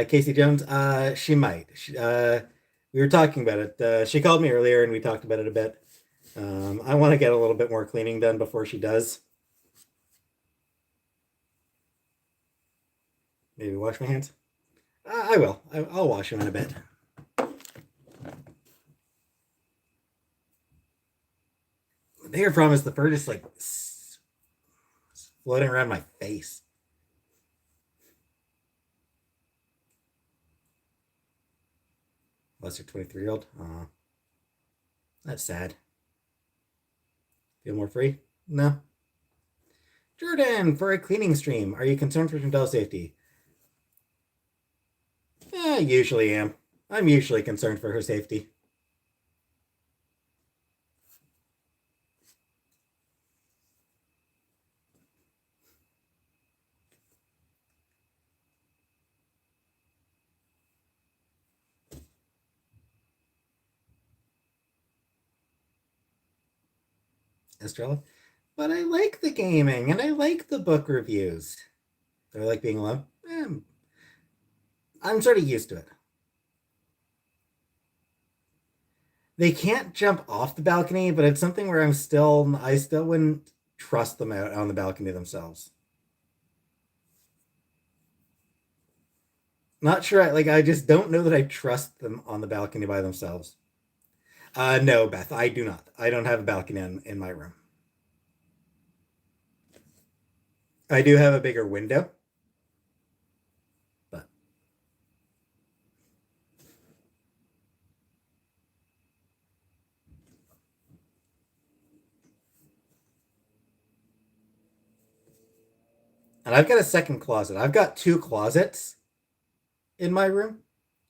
Casey Jones, she might. We were talking about it. She called me earlier and we talked about it a bit. I want to get a little bit more cleaning done before she does. Maybe wash my hands. I will. I'll wash them in a bit. The bigger problem is the fur just like floating around my face. Unless you're 23-year-old. That's sad. Feel more free? No. Jordan, for a cleaning stream, are you concerned for Chantel's safety? I usually am. I'm usually concerned for her safety. Estrella? But I like the gaming and I like the book reviews. Do I like being alone? I'm sort of used to it. They can't jump off the balcony, but it's something where I still wouldn't trust them out on the balcony themselves. Not sure. Like I just don't know that I trust them on the balcony by themselves. No, Beth, I do not. I don't have a balcony in my room. I do have a bigger window, but and I've got a second closet. I've got two closets in my room.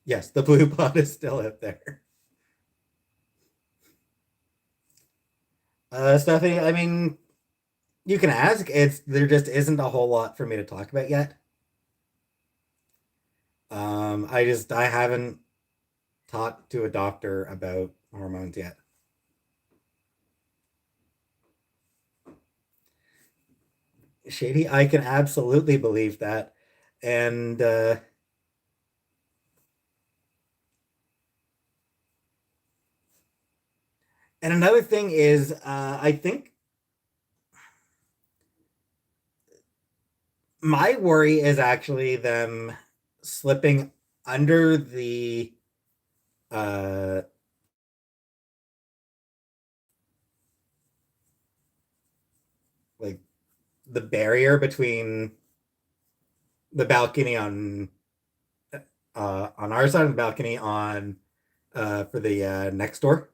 Yes, the blue pot is still out there. Stephanie, I mean, you can ask. It's there just isn't a whole lot for me to talk about yet. I haven't talked to a doctor about hormones yet. Shady, I can absolutely believe that. And and another thing is, I think my worry is actually them slipping under the uh like the barrier between the balcony on our side of the balcony on for the next door.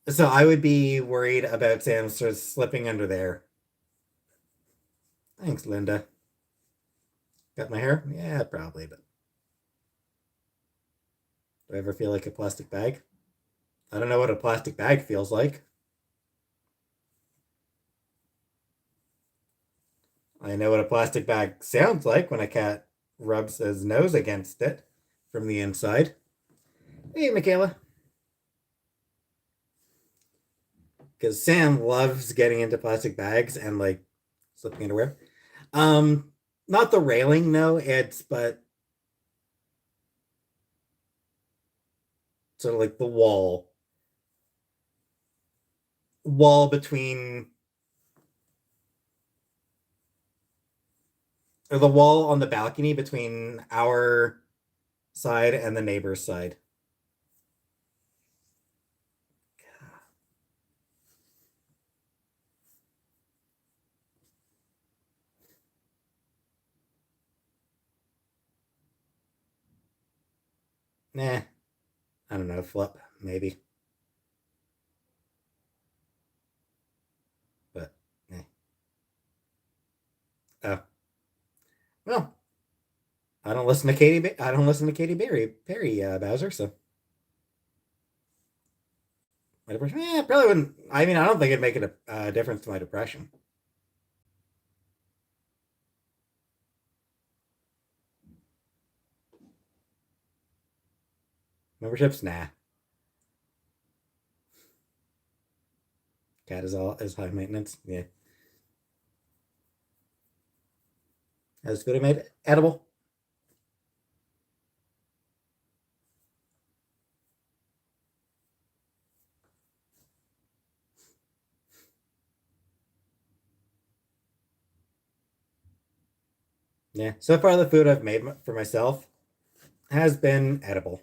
So I would be worried about Sam sort of slipping under there. Thanks, Linda. Got my hair? Yeah, probably, but do I ever feel like a plastic bag? I don't know what a plastic bag feels like. I know what a plastic bag sounds like when a cat rubs his nose against it from the inside. Hey, Michaela. Because Sam loves getting into plastic bags and like slipping underwear. Um, Not the railing, no, it's but sort of like the wall between or the wall on the balcony between our side and the neighbor's side. Nah, I don't know, flip maybe, but eh. Oh well, I don't listen to I don't listen to Katy Perry Bowser, so my depression. Probably wouldn't. I mean, I don't think it'd make it a difference to my depression. Memberships, nah. Cat is high maintenance. Yeah, has food I made edible. Yeah, so far the food I've made for myself has been edible.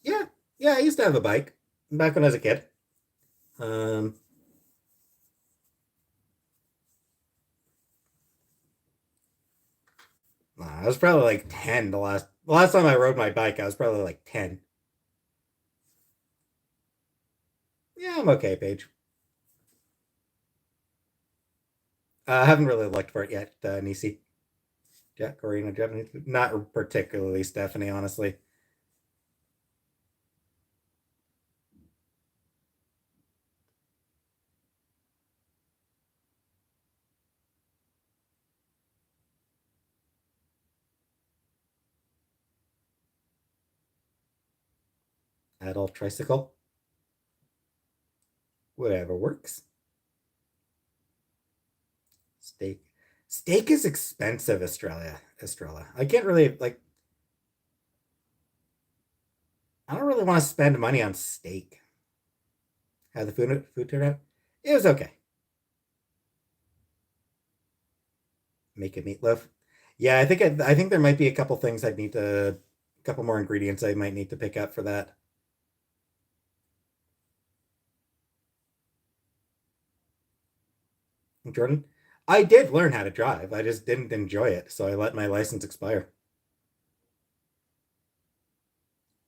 Yeah, yeah. I used to have a bike back when I was a kid. Um, I was probably like 10 the last time I rode my bike. I was probably like 10. Yeah, I'm okay, Paige. I haven't really looked for it yet, Nisi. Jack, Corina, Japanese, not particularly Stephanie, honestly. Adult tricycle. Whatever works. Steak. Steak is expensive, Estrella. I can't really like. I don't really want to spend money on steak. How the food turned out? It was okay. Make a meatloaf. Yeah, I think there might be a couple things I'd need to, a couple more ingredients I might need to pick up for that. Jordan, I did learn how to drive. I just didn't enjoy it, so I let my license expire.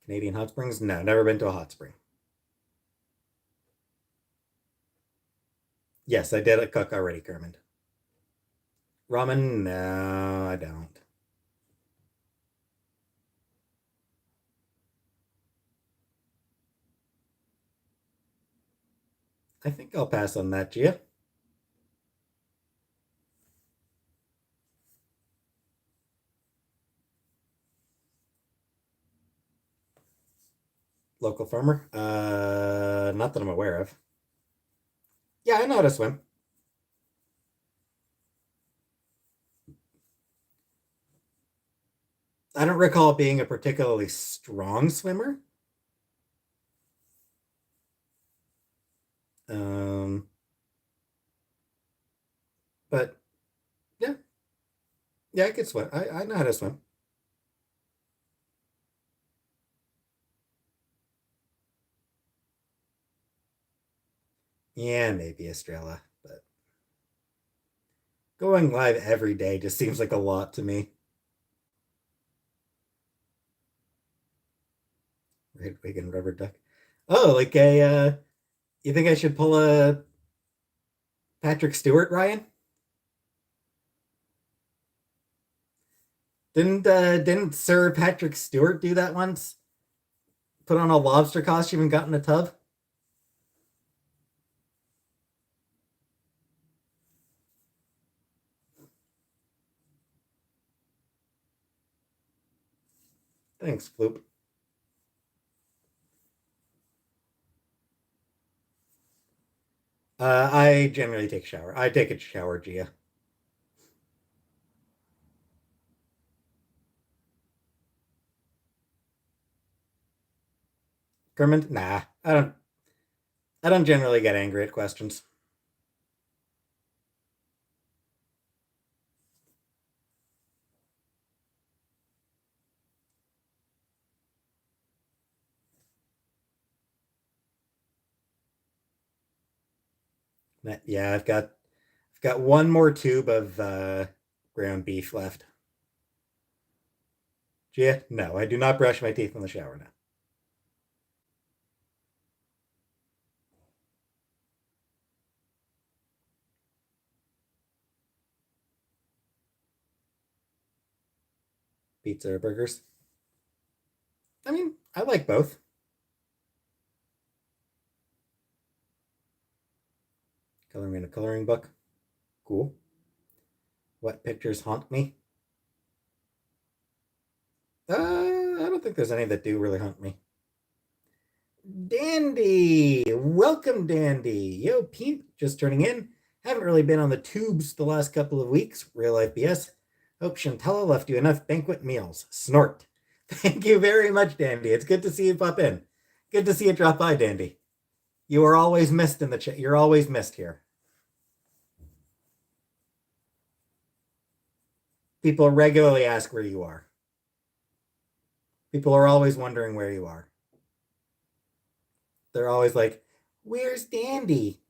Canadian hot springs? No, never been to a hot spring. Yes, I did a cook already, Kermit. Ramen? No, I don't. I think I'll pass on that, Gia. Local farmer? Not that I'm aware of. Yeah, I know how to swim. I don't recall being a particularly strong swimmer. Um, but yeah, yeah, I could swim. I know how to swim. Yeah, maybe Estrella, but going live every day just seems like a lot to me. Red wig and rubber duck. Oh, like you think I should pull a Patrick Stewart, Ryan? Didn't Sir Patrick Stewart do that once? Put on a lobster costume and got in a tub? Thanks, Floop. I generally take a shower. I take a shower, Gia. Kermit? Nah, I don't. I don't generally get angry at questions. Yeah, I've got one more tube of ground beef left. Gia? No, I do not brush my teeth in the shower now. Pizza or burgers? I mean, I like both. Coloring in a coloring book. Cool. What pictures haunt me? I don't think there's any that do really haunt me. Dandy! Welcome, Dandy. Yo, Pete, just turning in. Haven't really been on the tubes the last couple of weeks. Real life BS. Hope Chantella left you enough banquet meals. Snort. Thank you very much, Dandy. It's good to see you pop in. Good to see you drop by, Dandy. You are always missed in the chat. You're always missed here. People regularly ask where you are. People are always wondering where you are. They're always like, "Where's Dandy?"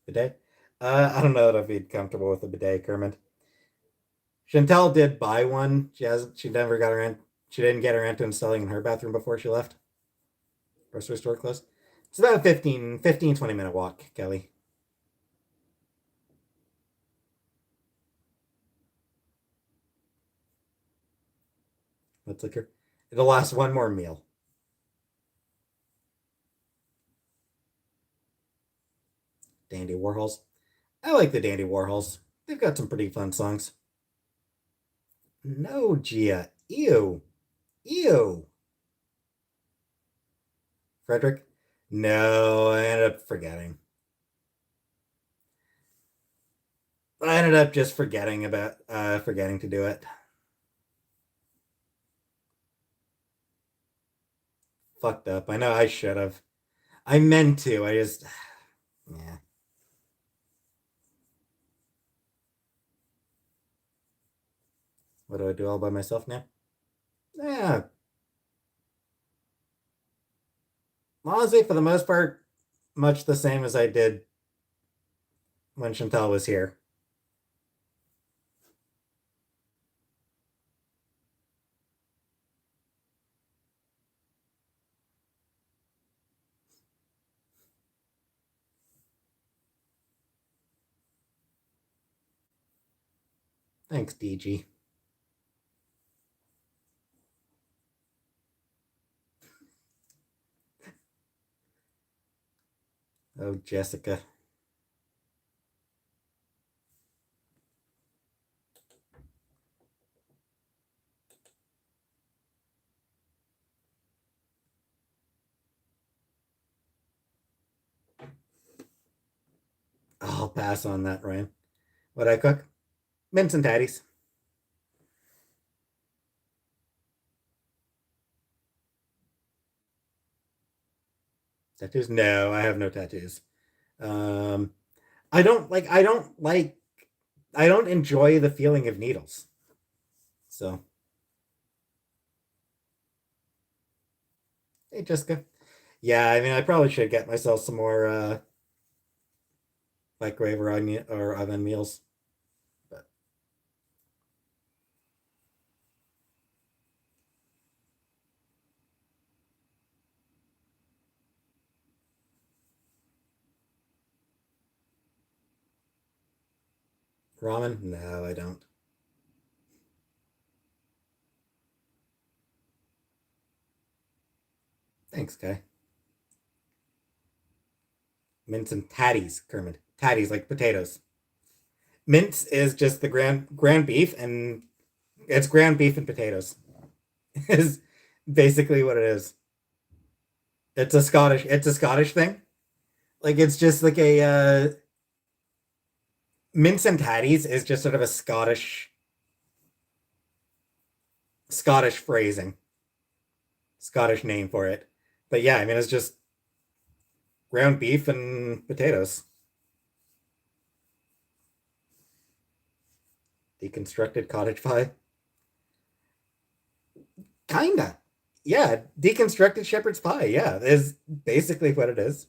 Bidet? I don't know if I'd be comfortable with a bidet, Kermit. Chantel did buy one. She never got around. She didn't get around to installing in her bathroom before she left. Grocery store close. It's about a 20-minute walk, Kelly. Let's look here. It'll last one more meal. Dandy Warhols. I like the Dandy Warhols. They've got some pretty fun songs. No, Gia. Ew. Ew. Frederick? No, I ended up forgetting. I ended up just forgetting to do it. Fucked up. I know I should have. I meant to. I just yeah. What do I do all by myself now? Yeah. Honestly, for the most part, much the same as I did when Chantal was here. Thanks, DG. Oh, Jessica. I'll pass on that, Ryan. What I cook? Mince and tatties. Tattoos? No, I have no tattoos. Um, I don't enjoy the feeling of needles. So, hey, Jessica. Yeah, I mean, I probably should get myself some more microwave or oven meals. But ramen? No, I don't. Thanks, Kai. Mince and tatties, Kermit. Tatties like potatoes. Mince is just the ground beef, and it's ground beef and potatoes. Is basically what it is. It's a Scottish thing. Like it's just like a mince and tatties is just sort of a Scottish phrasing, Scottish name for it. But yeah, I mean it's just ground beef and potatoes. Deconstructed cottage pie. Kinda. Yeah, deconstructed shepherd's pie. Yeah, is basically what it is.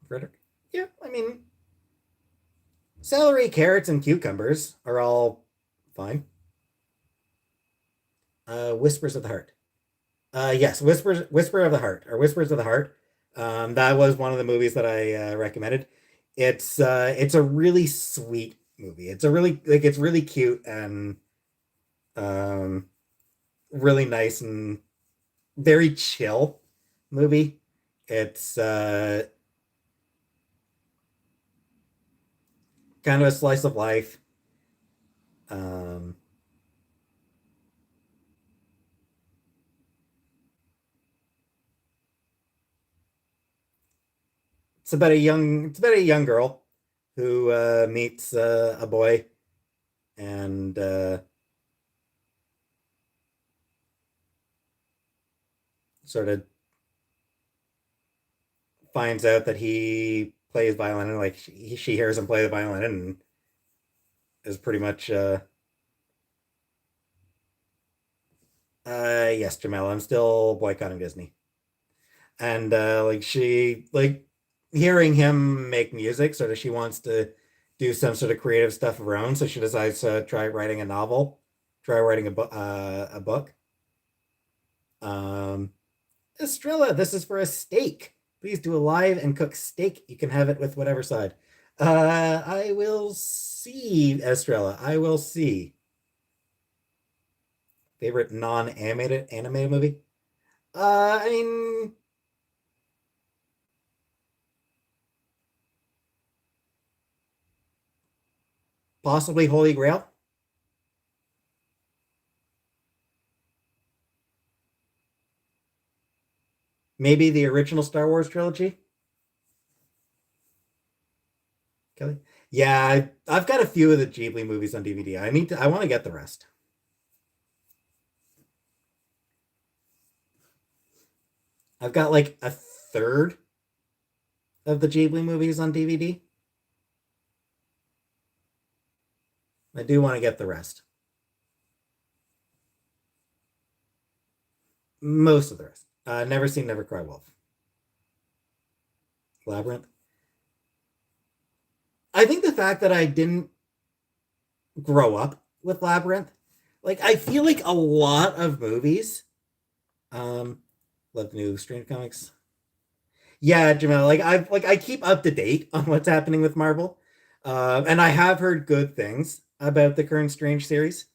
Frederick. Yeah, I mean celery, carrots, and cucumbers are all fine. Whispers of the Heart. Yes, Whisper of the Heart, or Whispers of the Heart. That was one of the movies that I recommended. It's a really sweet movie. It's really cute and um, really nice and very chill movie. It's kind of a slice of life. Um, it's about a young girl who meets a boy and sort of finds out that he plays violin and like she hears him play the violin and is pretty much yes, Jamel, I'm still boycotting Disney. And like she like hearing him make music, sort of she wants to do some sort of creative stuff of her own, so she decides to try writing a novel, try writing a book. Um Estrella, this is for a steak. Please do a live and cook steak. You can have it with whatever side. I will see, Estrella. I will see. Favorite non-animated movie? I mean, possibly Holy Grail. Maybe the original Star Wars trilogy. Kelly? Yeah, I've got a few of the Ghibli movies on DVD. I want to get the rest. I've got like a third of the Ghibli movies on DVD. I do want to get the rest. Most of the rest. Never Seen, Never Cry Wolf. Labyrinth. I think the fact that I didn't grow up with Labyrinth, like I feel like a lot of movies, um, love the new Strange Comics. Yeah, Jamel, I keep up to date on what's happening with Marvel. And I have heard good things about the current Strange series.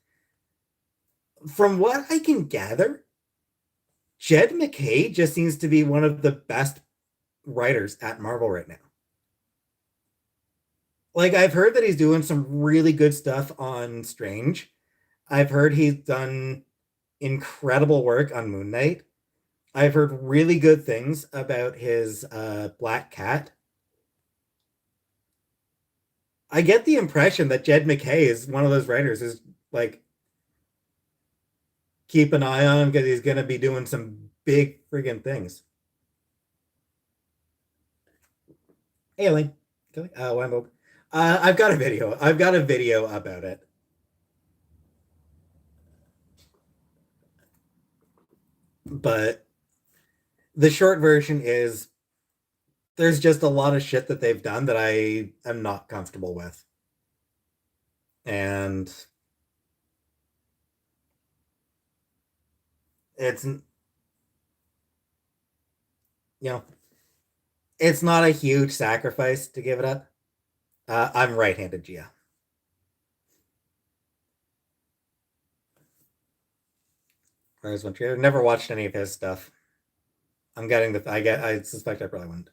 From what I can gather, Jed McKay just seems to be one of the best writers at Marvel right now. Like I've heard that he's doing some really good stuff on Strange. I've heard he's done incredible work on Moon Knight. I've heard really good things about his Black Cat. I get the impression that Jed McKay is one of those writers who's like keep an eye on because he's gonna be doing some big friggin' things. Hey, Elaine. Wambo. I've got a video. I've got a video about it. But the short version is there's just a lot of shit that they've done that I am not comfortable with. And it's it's not a huge sacrifice to give it up. I'm right-handed, Gia. Whereas when I've never watched any of his stuff. I'm getting the I suspect I probably wouldn't.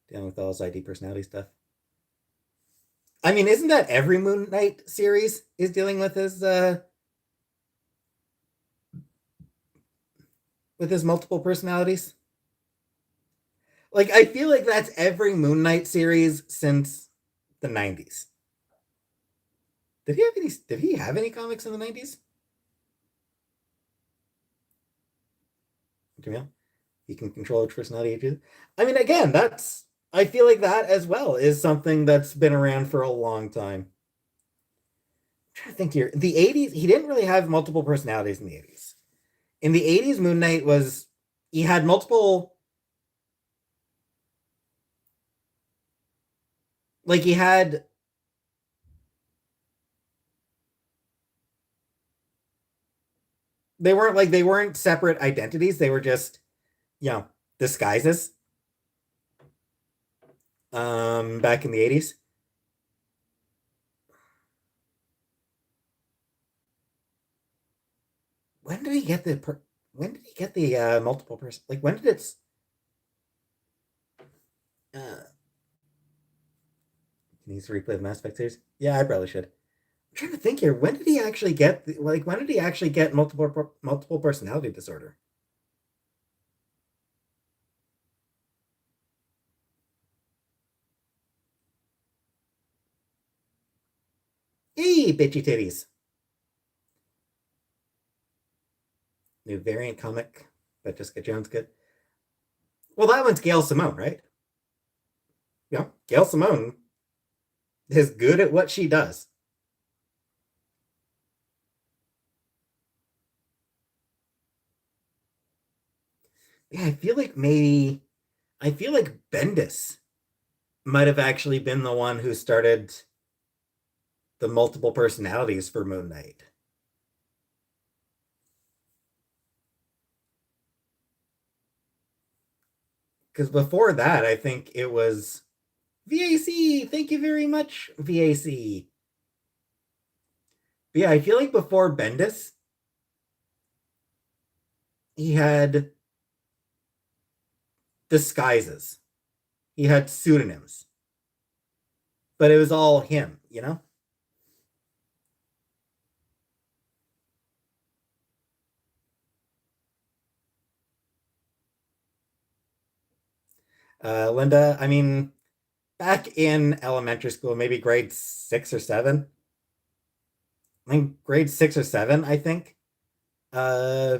Dealing with all his ID personality stuff. I mean, isn't that every Moon Knight series is dealing with his multiple personalities? Like I feel like that's every Moon Knight series since the 90s. Did he have any comics in the 90s? Jamil? He can control his personality. I mean, again, that's I feel like that as well is something that's been around for a long time. I'm trying to think here. The 80s, he didn't really have multiple personalities in the 80s. In the 80s, Moon Knight was he had multiple like he had they weren't separate identities. They were just, you know, disguises. Back in the 80s. When did he get when did he get the multiple person like when did it uh needs to replay the Mass Effect series? Yeah, I probably should. I'm trying to think here. When did he actually get when did he actually get multiple personality disorder? Hey, bitchy titties. New variant comic that Jessica Jones good. Well, that one's Gail Simone, right? Yeah, Gail Simone is good at what she does. Yeah, I feel like Bendis might have actually been the one who started the multiple personalities for Moon Knight. Because before that, I think it was VAC. Thank you very much, VAC. But yeah, I feel like before Bendis, he had disguises, he had pseudonyms, but it was all him, you know? Linda, I mean, back in elementary school, maybe grade 6 or 7. I mean, grade 6 or 7, I think. Uh,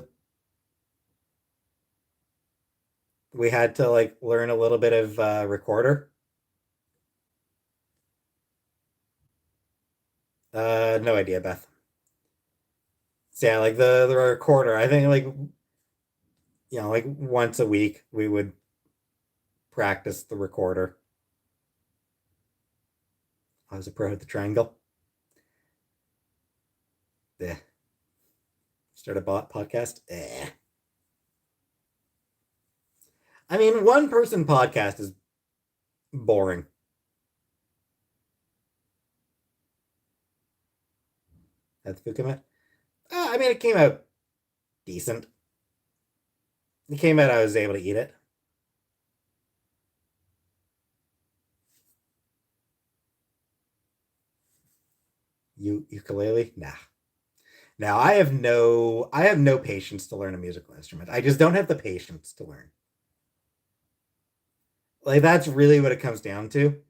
we had to like learn a little bit of recorder. No idea, Beth. So yeah, like the recorder. I think like like once a week we would practice the recorder. I was a pro at the triangle. Yeah. Start a bot podcast. I mean, one person podcast is boring. Had the food come out? I mean, it came out decent. It came out. I was able to eat it. Ukulele? Nah. Now I have no patience to learn a musical instrument. I just don't have the patience to learn. Like that's really what it comes down to.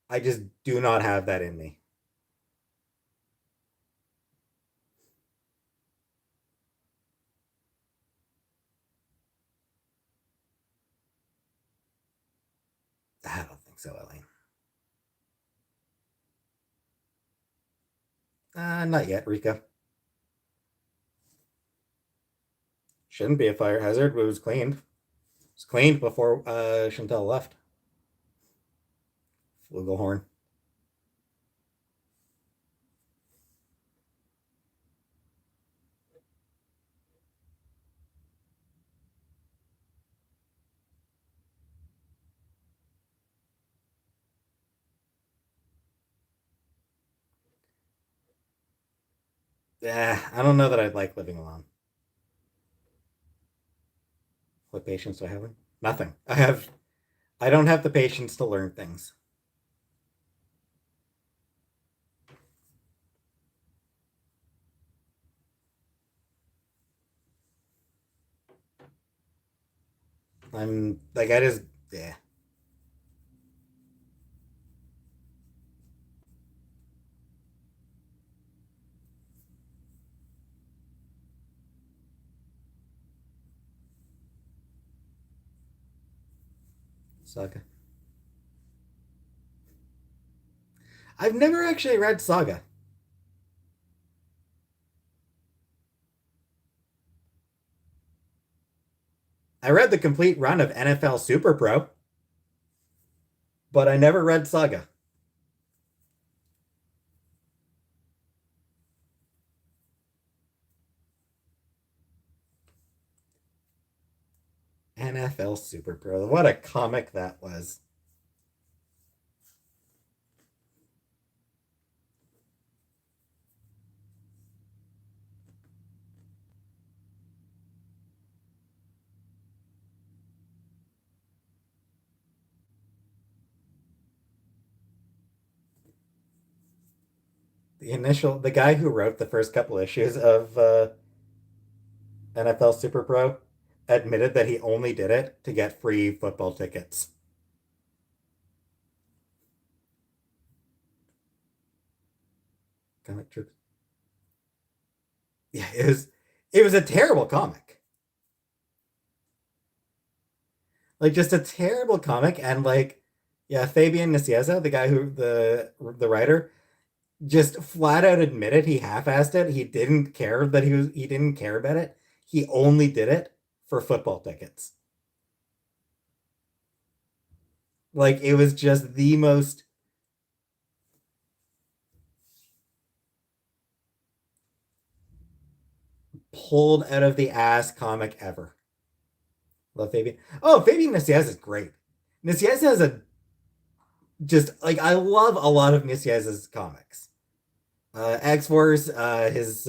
I just do not have that in me. I don't think so, Elaine. Not yet, Rika. Shouldn't be a fire hazard. It was cleaned. It was cleaned before Chantel left. Flugelhorn. Yeah, I don't know that I'd like living alone. What patience do I have? Nothing. I don't have the patience to learn things. I'm like I just yeah. Saga. I've never actually read Saga. I read the complete run of NFL Super Pro, but I never read Saga. NFL Super Pro. What a comic that was. The guy who wrote the first couple issues of NFL Super Pro admitted that he only did it to get free football tickets. Comic trip. Yeah, it was a terrible comic. Like just a terrible comic and like yeah, Fabian Nicieza, the guy who the writer, just flat out admitted he half-assed it. He didn't care about it. He only did it for football tickets. Like it was just the most pulled out of the ass comic ever. Love Fabian. Oh, Fabian Nicieza is great. Nicieza has a just like I love a lot of Nicieza's comics. X Force, his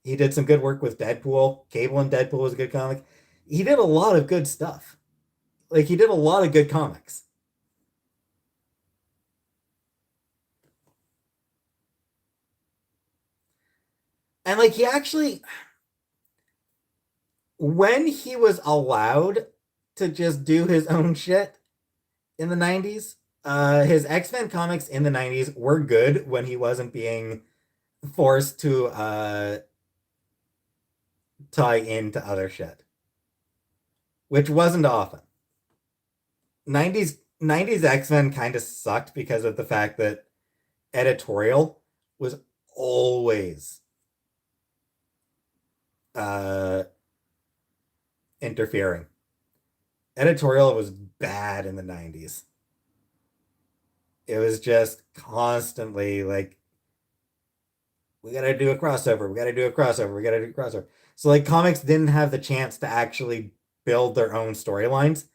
he did some good work with Deadpool. Cable and Deadpool was a good comic. He did a lot of good stuff. Like he did a lot of good comics. And like he actually when he was allowed to just do his own shit, in the 90s. His X-Men comics in the 90s were good when he wasn't being forced to tie into other shit, which wasn't often. 90s X-Men kind of sucked because of the fact that editorial was always uh interfering. Editorial was bad in the 90s. It was just constantly like, we gotta do a crossover, we gotta do a crossover, we gotta do a crossover. So like comics didn't have the chance to actually build their own storylines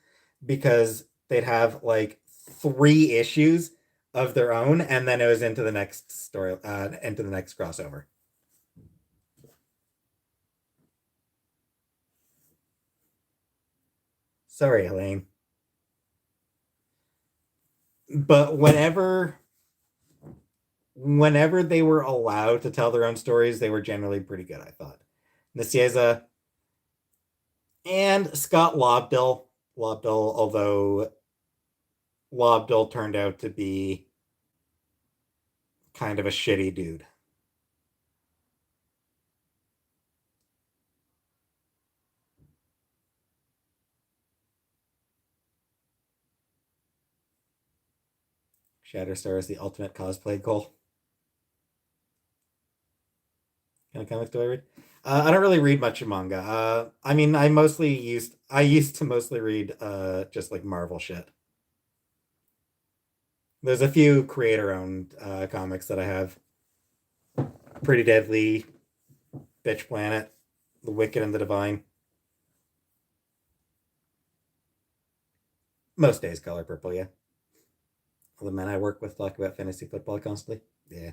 because they'd have like 3 issues of their own, and then it was into the next story, into the next crossover. Sorry, Helene. But whenever they were allowed to tell their own stories, they were generally pretty good, I thought. Nicieza and Scott Lobdell, although Lobdell turned out to be kind of a shitty dude. Shatterstar is the ultimate cosplay goal. Kind of comics do I read? I don't really read much of manga. I mean, I used to mostly read just like Marvel shit. There's a few creator owned comics that I have. Pretty Deadly, Bitch Planet, The Wicked and the Divine. Most days color purple, yeah. All the men I work with talk about fantasy football constantly. Yeah.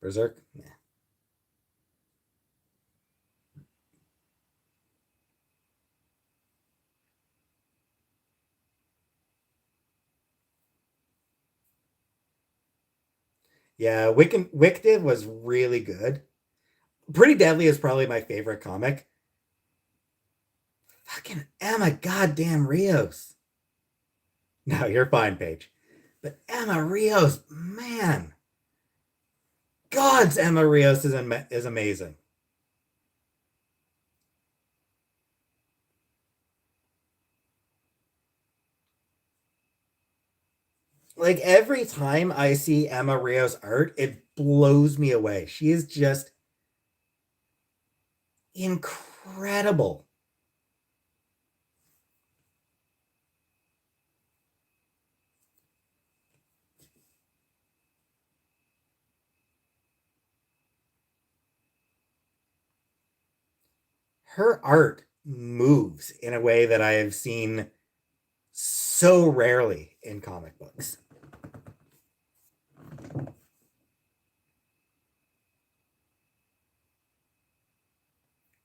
Berserk? Yeah. Yeah, Wicked was really good. Pretty Deadly is probably my favorite comic. Fucking Emma goddamn Rios. No, you're fine, Paige. But Emma Rios, man. God's Emma Rios is amazing. Like every time I see Emma Rios art, it blows me away. She is just incredible. Her art moves in a way that I have seen so rarely in comic books.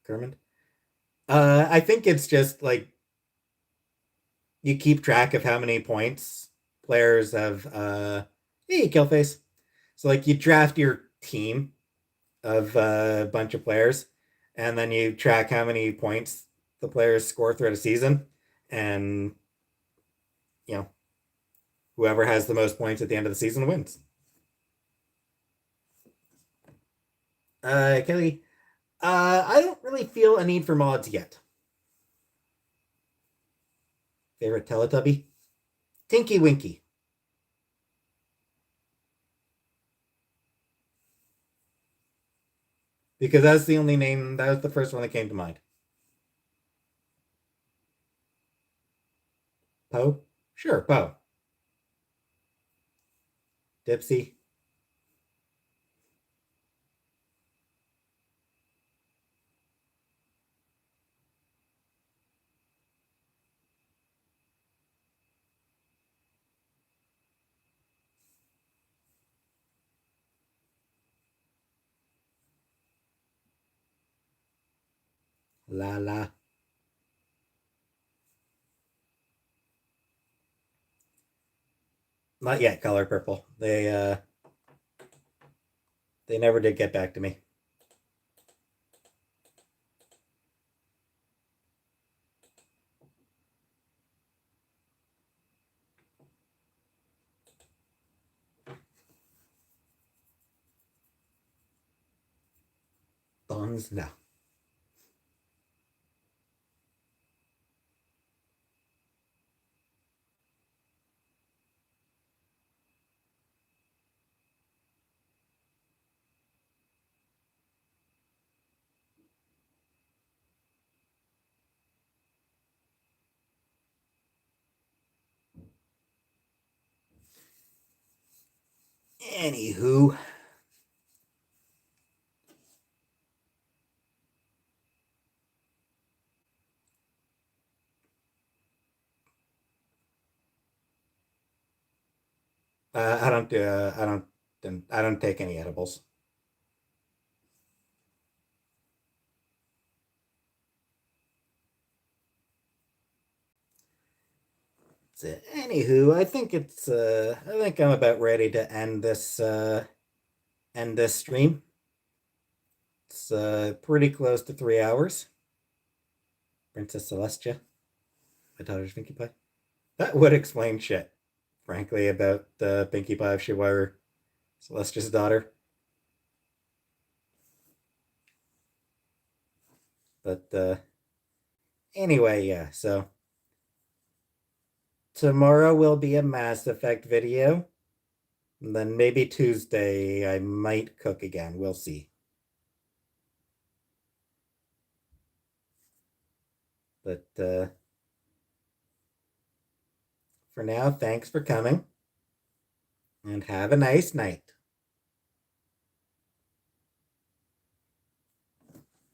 Kermit? I think it's just like you keep track of how many points players have. Hey, Killface. So like you draft your team of a bunch of players, and then you track how many points the players score throughout a season, and you know whoever has the most points at the end of the season wins. Kelly, I don't really feel a need for mods yet. Favorite Teletubby? Tinky Winky, because that's the only name. That was the first one that came to mind. Poe? Sure, Poe. Dipsy? La la. Not yet, color purple. They They never did get back to me. Thongs? No. Anywho, I don't do. I don't take any edibles. So, anywho, I think it's. I think I'm about ready to end this stream. It's pretty close to 3 hours. Princess Celestia, my daughter's Pinkie Pie. That would explain shit, frankly, about Pinkie Pie if she were Celestia's daughter. But anyway, yeah. So tomorrow will be a Mass Effect video. And then maybe Tuesday I might cook again. We'll see. But for now, thanks for coming and have a nice night.